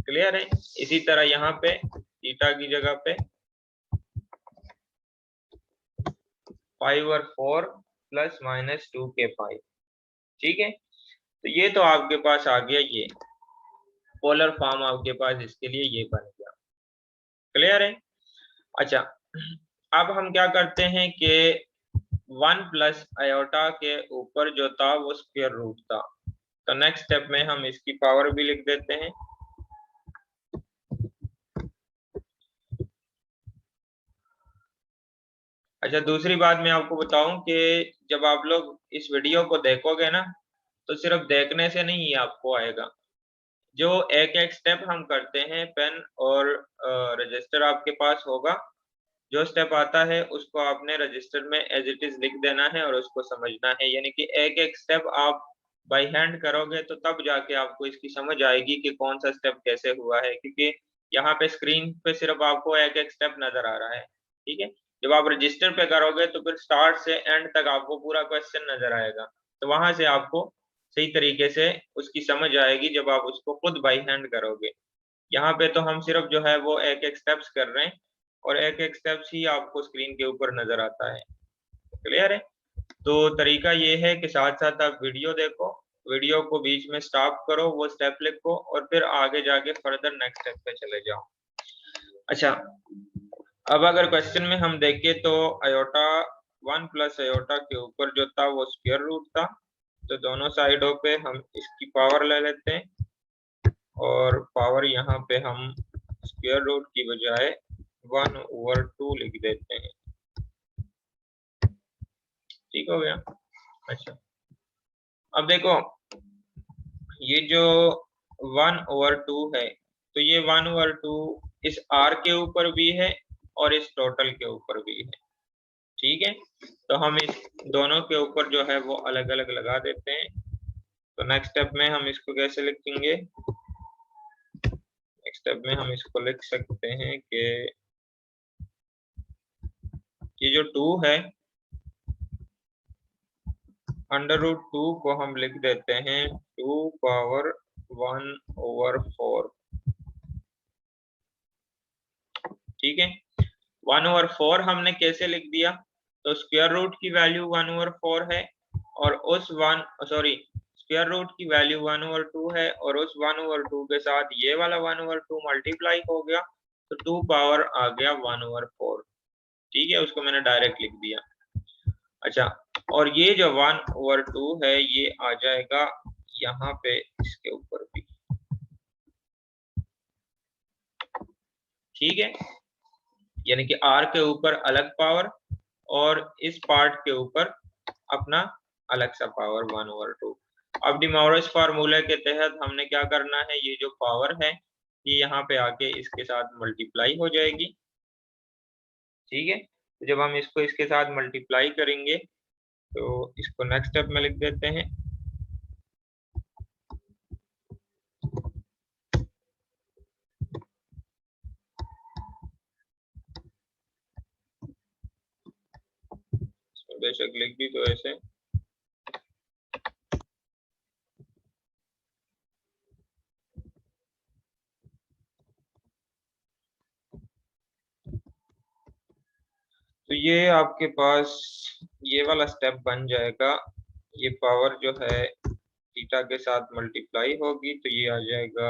Speaker 1: क्लियर है? इसी तरह यहाँ पे थीटा की जगह पे पाई ओवर 4 प्लस माइनस 2 के पाई। ठीक है, तो ये तो आपके पास आ गया, ये पोलर फॉर्म आपके पास इसके लिए ये बन गया। क्लियर है? अच्छा, अब हम क्या करते हैं कि 1 प्लस आयोटा के ऊपर जो था वो स्क्वायर रूट था, तो नेक्स्ट स्टेप में हम इसकी पावर भी लिख देते हैं। अच्छा, दूसरी बात मैं आपको बताऊं कि जब आप लोग इस वीडियो को देखोगे ना, तो सिर्फ देखने से नहीं ये आपको आएगा, जो एक एक स्टेप हम करते हैं, पेन और रजिस्टर आपके पास होगा, जो स्टेप आता है उसको आपने रजिस्टर में एज इट इज लिख देना है और उसको समझना है, यानी कि एक एक स्टेप आप बाय हैंड करोगे तो तब जाके आपको इसकी समझ आएगी कि कौन सा स्टेप कैसे हुआ है, क्योंकि यहाँ पे स्क्रीन पे सिर्फ आपको एक एक स्टेप नजर आ रहा है। ठीक है, जब आप रजिस्टर पे करोगे तो फिर स्टार्ट से एंड तक आपको पूरा क्वेश्चन नजर आएगा, तो वहां से आपको सही तरीके से उसकी समझ आएगी जब आप उसको खुद बाय हैंड करोगे। यहाँ पे तो हम सिर्फ जो है वो एक एक स्टेप्स कर रहे हैं और एक एक स्टेप्स ही आपको स्क्रीन के ऊपर नजर आता है। क्लियर है? तो तरीका ये है कि साथ साथ आप वीडियो देखो, वीडियो को बीच में स्टॉप करो, वो स्टेप लिखो और फिर आगे जाके फर्दर नेक्स्ट स्टेप पे चले जाओ। अच्छा, अब अगर क्वेश्चन में हम देखें तो आयोटा 1 प्लस आयोटा के ऊपर जो था वो स्क्वायर रूट था, तो दोनों साइडों पे हम इसकी पावर ले लेते हैं और पावर यहाँ पे हम स्क्वायर रूट की बजाय 1/2 लिख देते हैं। ठीक हो गया? अच्छा, अब देखो, ये जो 1/2 है, तो ये 1/2 इस r के ऊपर भी है और इस टोटल के ऊपर भी है। ठीक है, तो हम इस दोनों के ऊपर जो है वो अलग अलग लगा देते हैं। तो नेक्स्ट स्टेप में हम इसको कैसे लिखेंगे? नेक्स्ट स्टेप में हम इसको लिख सकते हैं कि ये जो 2 है, √2 को हम लिख देते हैं 2 पावर 1/4। ठीक है, 1/4 हमने कैसे लिख दिया? तो स्क्वायर रूट की वैल्यू 1/4 है और उस स्क्वायर रूट की वैल्यू 1/2 है और उस 1/2 के साथ ये वाला 1/2 मल्टीप्लाई हो गया, तो 2 पावर आ गया 1/4। ठीक है, उसको मैंने डायरेक्ट लिख दिया। अच्छा, और ये जो 1/2 है ये आ जाएगा यहाँ पे इसके ऊपर भी। ठीक है, यानी कि r के ऊपर अलग पावर और इस पार्ट के ऊपर अपना अलग सा पावर 1/2। अब डिमॉरिस फार्मूले के तहत हमने क्या करना है, ये जो पावर है ये यहाँ पे आके इसके साथ मल्टीप्लाई हो जाएगी। ठीक है, तो जब हम इसको इसके साथ मल्टीप्लाई करेंगे तो इसको नेक्स्ट स्टेप में लिख देते हैं। बेशक लिख भी तो ऐसे, तो ये आपके पास ये वाला स्टेप बन जाएगा। ये पावर जो है थीटा के साथ मल्टीप्लाई होगी तो ये आ जाएगा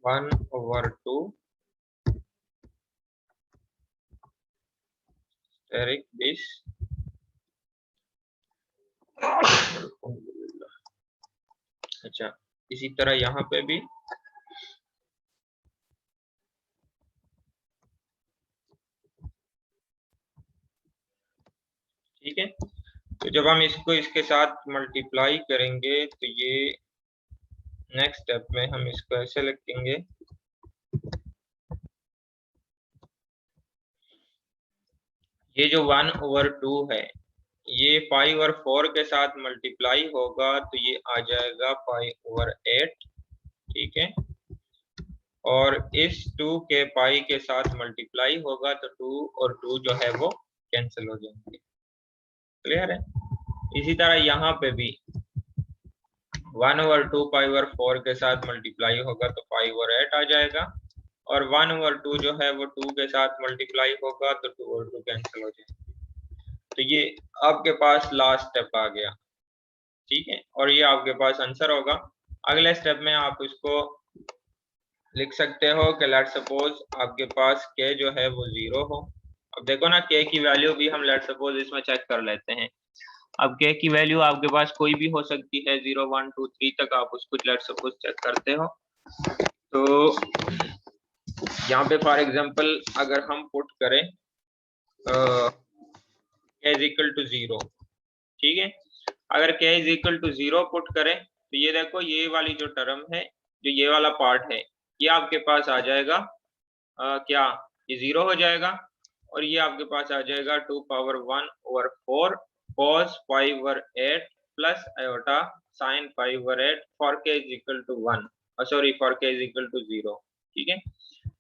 Speaker 1: 1/2 स्टेरिक बेस। अच्छा, इसी तरह यहाँ पे भी ठीक है। तो जब हम इसको इसके साथ मल्टीप्लाई करेंगे तो ये नेक्स्ट स्टेप में हम इसको ऐसे लिखेंगे, ये जो 1/2 है ये 5 और 4 के साथ मल्टीप्लाई होगा तो ये आ जाएगा 5/8, ठीक है। और इस 2 के पाई के साथ मल्टीप्लाई होगा तो 2 और 2 जो है वो कैंसिल हो जाएंगे। क्लियर है। इसी तरह यहाँ पे भी 1/2 5/4 के साथ मल्टीप्लाई होगा तो 5/8 आ जाएगा, और 1/2 जो है वो 2 के साथ मल्टीप्लाई होगा तो 2 और 2 कैंसिल हो जाएंगे। तो ये आपके पास लास्ट स्टेप आ गया, ठीक है, और ये आपके पास आंसर होगा। अगले स्टेप में आप इसको लिख सकते हो कि लेट सपोज आपके पास k जो है वो 0 हो। अब देखो ना k की वैल्यू भी हम लेट सपोज इसमें चेक कर लेते हैं। अब k की वैल्यू आपके पास कोई भी हो सकती है, 0 1 2 3 तक आप उसको लेट सपोज चेक करते हो। तो यहाँ पे फॉर एग्जांपल अगर हम पुट करें k इज इक्वल टू 0, ठीक है, अगर k is equal to 0 put करें तो ये देखो ये वाली जो टर्म है, जो ये वाला पार्ट है, ये आपके पास आ जाएगा क्या, ये 0 हो जाएगा, और ये आपके पास आ जाएगा 2 power 1/4 cos 5/8 plus iota sin 5/8 for k is equal to 1, sorry for k is equal to 0, ठीक है।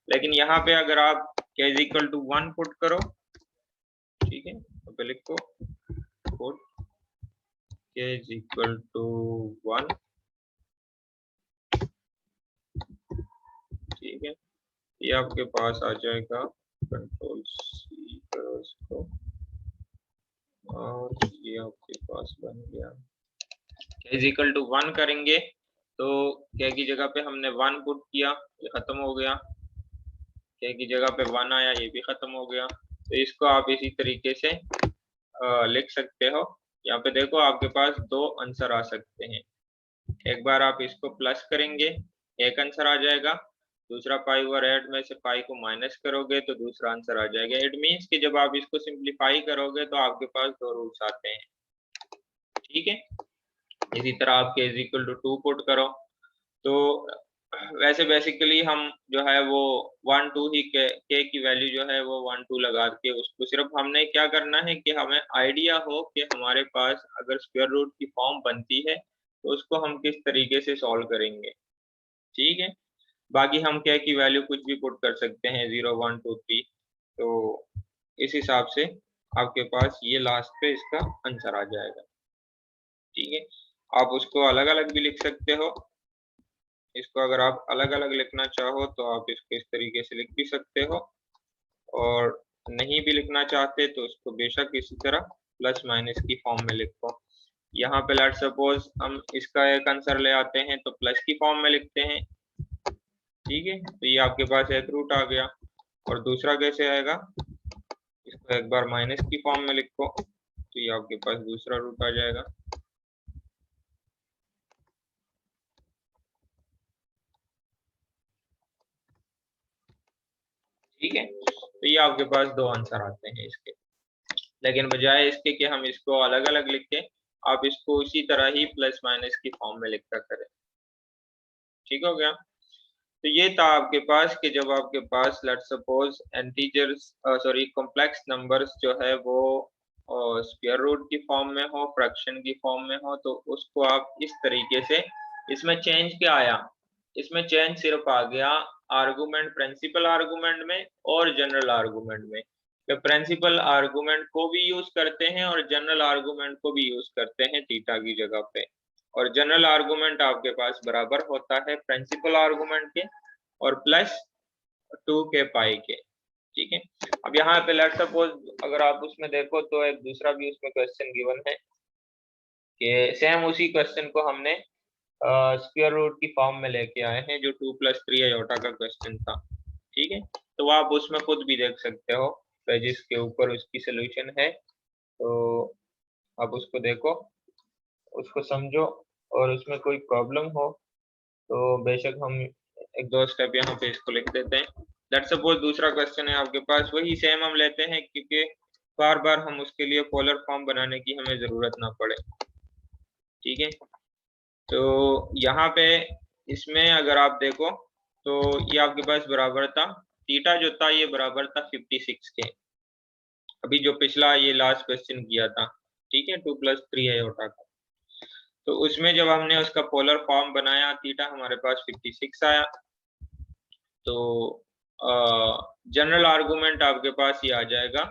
Speaker 1: लेकिन यहाँ पे अगर आप k is equal to 1 put करो, ठीक है, तो पहले लिखो put k is equal to 1, ठीक है, ये आपके पास आ जाएगा, कंट्रोल C करो इसको, और ये आपके पास बन गया। k इज इक्वल टू 1 करेंगे तो k की जगह पे हमने 1 पुट किया, ये खत्म हो गया, k की जगह पे 1 आया, ये भी खत्म हो गया। तो इसको आप इसी तरीके से लिख सकते हो। यहाँ पे देखो आपके पास दो आंसर आ सकते हैं, एक बार आप इसको प्लस करेंगे एक आंसर आ जाएगा, दूसरा 5/8 में से पाई को माइनस करोगे तो दूसरा आंसर आ जाएगा। इट मीन्स कि जब आप इसको सिंप्लीफाई करोगे तो आपके पास दो रूट्स आते हैं, ठीक है। इसी तरह आप k is equal to 2 put करो तो वैसे बेसिकली हम जो है वो 1 2 ही k की वैल्यू जो है वो 1 2 लगा के उसको, सिर्फ हमने क्या करना है कि हमें आइडिया हो कि हमारे पास अगर स्क्वायर रूट की फॉर्म बनती है तो उसको हम किस तरीके से सॉल्व करेंगे, ठीक है। बाकी हम k की वैल्यू कुछ भी पुट कर सकते हैं, 0 1 2 3, तो इस हिसाब से आपके पास ये लास्ट पे इसका आंसर आ जाएगा, ठीक है। आप उसको अलग अलग भी लिख सकते हो, इसको अगर आप अलग अलग लिखना चाहो तो आप इसको इस तरीके से लिख भी सकते हो, और नहीं भी लिखना चाहते तो उसको बेशक इसी तरह प्लस माइनस की फॉर्म में लिखो। यहाँ पे लेट सपोज हम इसका एक आंसर ले आते हैं तो प्लस की फॉर्म में लिखते हैं, ठीक है। तो ये आपके पास एक रूट आ गया, और दूसरा कैसे आएगा, इसको एक बार माइनस की फॉर्म में लिखो तो ये आपके पास दूसरा रूट आ जाएगा, ठीक है। तो ये आपके पास दो आंसर आते हैं इसके, लेकिन बजाय इसके कि हम इसको अलग अलग लिखें, आप इसको उसी तरह ही प्लस माइनस की फॉर्म में लिखा करें, ठीक हो गया। तो ये था आपके पास कि जब आपके पास let suppose integers sorry complex numbers जो है वो स्क्वायर रूट की फॉर्म में हो, फ्रैक्शन की फॉर्म में हो, तो उसको आप इस तरीके से, इसमें चेंज क्या आया, इसमें चेंज सिर्फ आ गया आर्गुमेंट, प्रिंसिपल आर्गुमेंट में और जनरल आर्गुमेंट में। तो प्रिंसिपल आर्गुमेंट को भी यूज करते हैं और जनरल आर्गुमेंट को भी यूज करते हैं थीटा की जगह पे, और जनरल आर्गुमेंट आपके पास बराबर होता है प्रिंसिपल आर्गुमेंट के और प्लस 2 के पाई के, ठीक है। अब यहाँ पे लेट सपोज अगर आप उसमें देखो तो एक दूसरा भी उसमें क्वेश्चन गिवन है कि सेम उसी क्वेश्चन को हमने स्क्वायर रूट की फॉर्म में लेके आए हैं, जो 2 + 3 आयोटा का क्वेश्चन था, ठीक है। तो आप उसमें खुद भी देख सकते हो, पेजेस के ऊपर उसकी सोल्यूशन है, तो आप उसको देखो, उसको समझो, और उसमें कोई प्रॉब्लम हो तो बेशक हम एक दो स्टेप यहाँ पे इसको लिख देते हैं। लेट्स सपोज दूसरा क्वेश्चन है आपके पास, वही सेम हम लेते हैं क्योंकि बार बार हम उसके लिए पोलर फॉर्म बनाने की हमें जरूरत ना पड़े। ठीक है, तो यहाँ पे इसमें अगर आप देखो तो ये आपके पास बराबर था, थीटा जो था ये बराबर था 56 के, अभी जो पिछला ये लास्ट क्वेश्चन किया था। ठीक है, 2+3 आयोटा का, तो उसमें जब हमने उसका पोलर फॉर्म बनाया थीटा हमारे पास 56 आया। तो जनरल आर्गुमेंट आपके पास ये आ जाएगा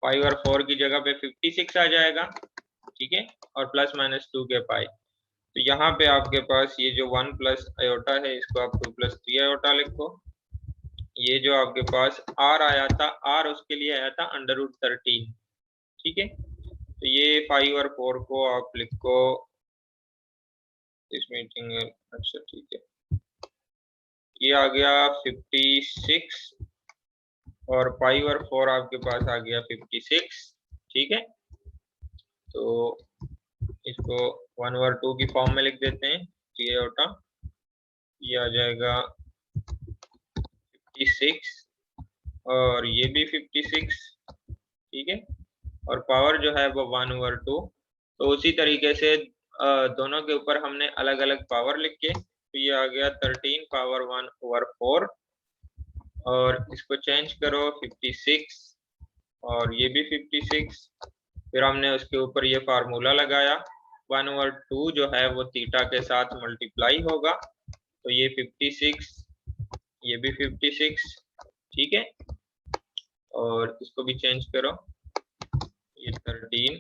Speaker 1: 5 और 4 की जगह पे 56 आ जाएगा। ठीक है, और ±2 के पाई, तो यहाँ पे आपके पास ये जो 1 प्लस आयोटा है इसको आप 2+3 आयोटा लिखो। ये जो आपके पास r आया था, r उसके लिए आया था √13। ठीक है, तो ये 5 और 4 को आप लिखो इस मीटिंग में। अच्छा ठीक है, ये आ गया 56 और 5 और 4 आपके पास आ गया 56। ठीक है, तो इसको 1 और 2 की फॉर्म में लिख देते हैं, 3 आयोटा, ये आ जाएगा 56 और ये भी 56। ठीक है, और पावर जो है वो 1 ओवर 2। तो उसी तरीके से दोनों के ऊपर हमने अलग अलग पावर लिख के, तो ये आ गया 13 पावर 1 ओवर 4, और इसको चेंज करो 56 और ये भी 56। फिर हमने उसके ऊपर ये फार्मूला लगाया, 1 ओवर 2 जो है वो थीटा के साथ मल्टीप्लाई होगा, तो ये 56, ये भी 56। ठीक है, और इसको भी चेंज करो, ये 13।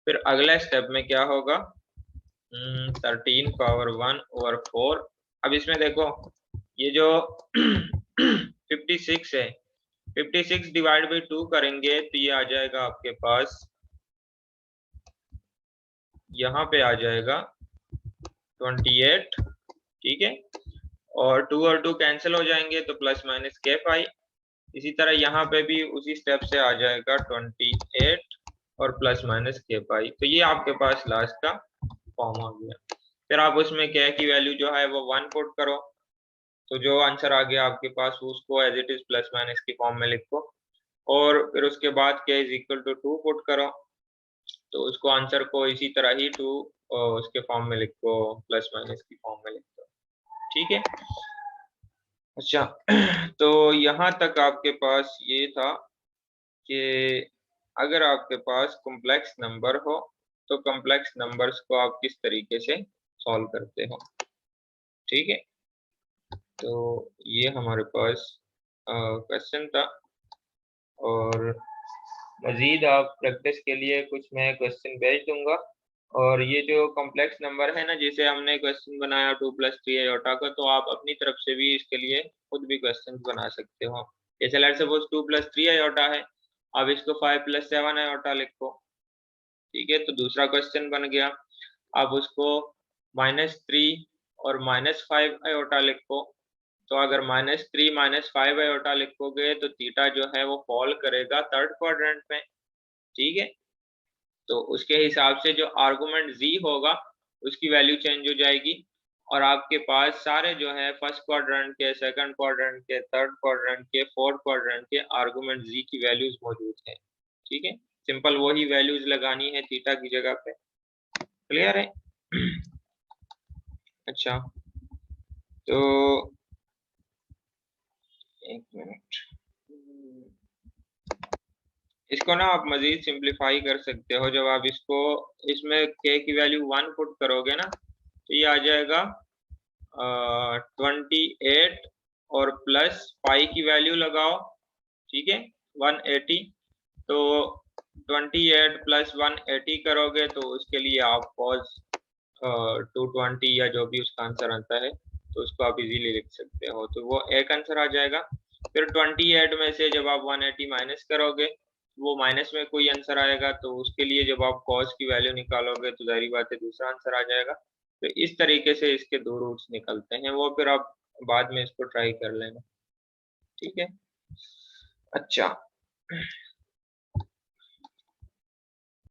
Speaker 1: फिर अगला स्टेप में क्या होगा, 13 पावर 1 ओवर 4। अब इसमें देखो ये जो 56 है, 56 डिवाइड बाई 2 करेंगे तो ये आ जाएगा आपके पास, यहाँ पे आ जाएगा 28। ठीक है, और 2 और 2 कैंसिल हो जाएंगे तो ± के पाई। इसी तरह यहाँ पे भी उसी स्टेप से आ जाएगा 28 और ± के पाई। तो ये आपके पास लास्ट का फॉर्म आ गया। फिर आप उसमें के की वैल्यू जो है वो 1 पुट करो, तो जो आंसर आ गया आपके पास उसको एज इट इज ± की फॉर्म में लिखो, और फिर उसके बाद k = 2 पुट करो, तो उसको आंसर को इसी तरह ही 2 उसके फॉर्म में लिखो, ± की फॉर्म में लिखो। ठीक है, अच्छा तो यहाँ तक आपके पास ये था कि अगर आपके पास कॉम्प्लेक्स नंबर हो तो कॉम्प्लेक्स नंबर्स को आप किस तरीके से सॉल्व करते हो। ठीक है, तो ये हमारे पास क्वेश्चन था, और मजीद आप प्रैक्टिस के लिए कुछ मैं क्वेश्चन भेज दूंगा। और ये जो कॉम्प्लेक्स नंबर है ना, जिसे हमने क्वेश्चन बनाया 2+3 आयोटा का, तो आप अपनी तरफ से भी इसके लिए खुद भी क्वेश्चन बना सकते हो। जैसे लेट्स सपोज 2+3 आयोटा है, अब इसको 5+7 आयोटा लिखो। ठीक है, तो दूसरा क्वेश्चन बन गया। अब उसको -3 और -5 आयोटा लिखो, तो अगर -3 -5 आयोटा लिखोगे तो थीटा जो है वो फॉल करेगा थर्ड क्वाड्रेंट में। ठीक है, तो उसके हिसाब से जो आर्गुमेंट z होगा उसकी वैल्यू चेंज हो जाएगी, और आपके पास सारे जो है फर्स्ट क्वाड्रेंट के, सेकंड क्वाड्रेंट के, थर्ड क्वाड्रेंट के, फोर्थ क्वाड्रेंट के आर्गुमेंट z की वैल्यूज मौजूद है। ठीक है, सिंपल वही वैल्यूज लगानी है थीटा की जगह पे। क्लियर है? अच्छा, तो एक मिनट, इसको ना आप मजीद सिंप्लीफाई कर सकते हो। जब आप इसको इसमें k की वैल्यू 1 पुट करोगे ना, तो ये आ जाएगा 28 और प्लस पाई की वैल्यू लगाओ। ठीक है, 180, तो 28 + 180 करोगे तो उसके लिए आप cos 220 या जो भी उसका आंसर आता है तो उसको आप इजीली लिख सकते हो, तो वो एक आंसर आ जाएगा। फिर 28 में से जब आप 180 माइनस करोगे, वो माइनस में कोई आंसर आएगा, तो उसके लिए जब आप cos की वैल्यू निकालोगे तो जाहिर बात है दूसरा आंसर आ जाएगा। तो इस तरीके से इसके दो रूट्स निकलते हैं, वो फिर आप बाद में इसको ट्राई कर लेना। ठीक है, अच्छा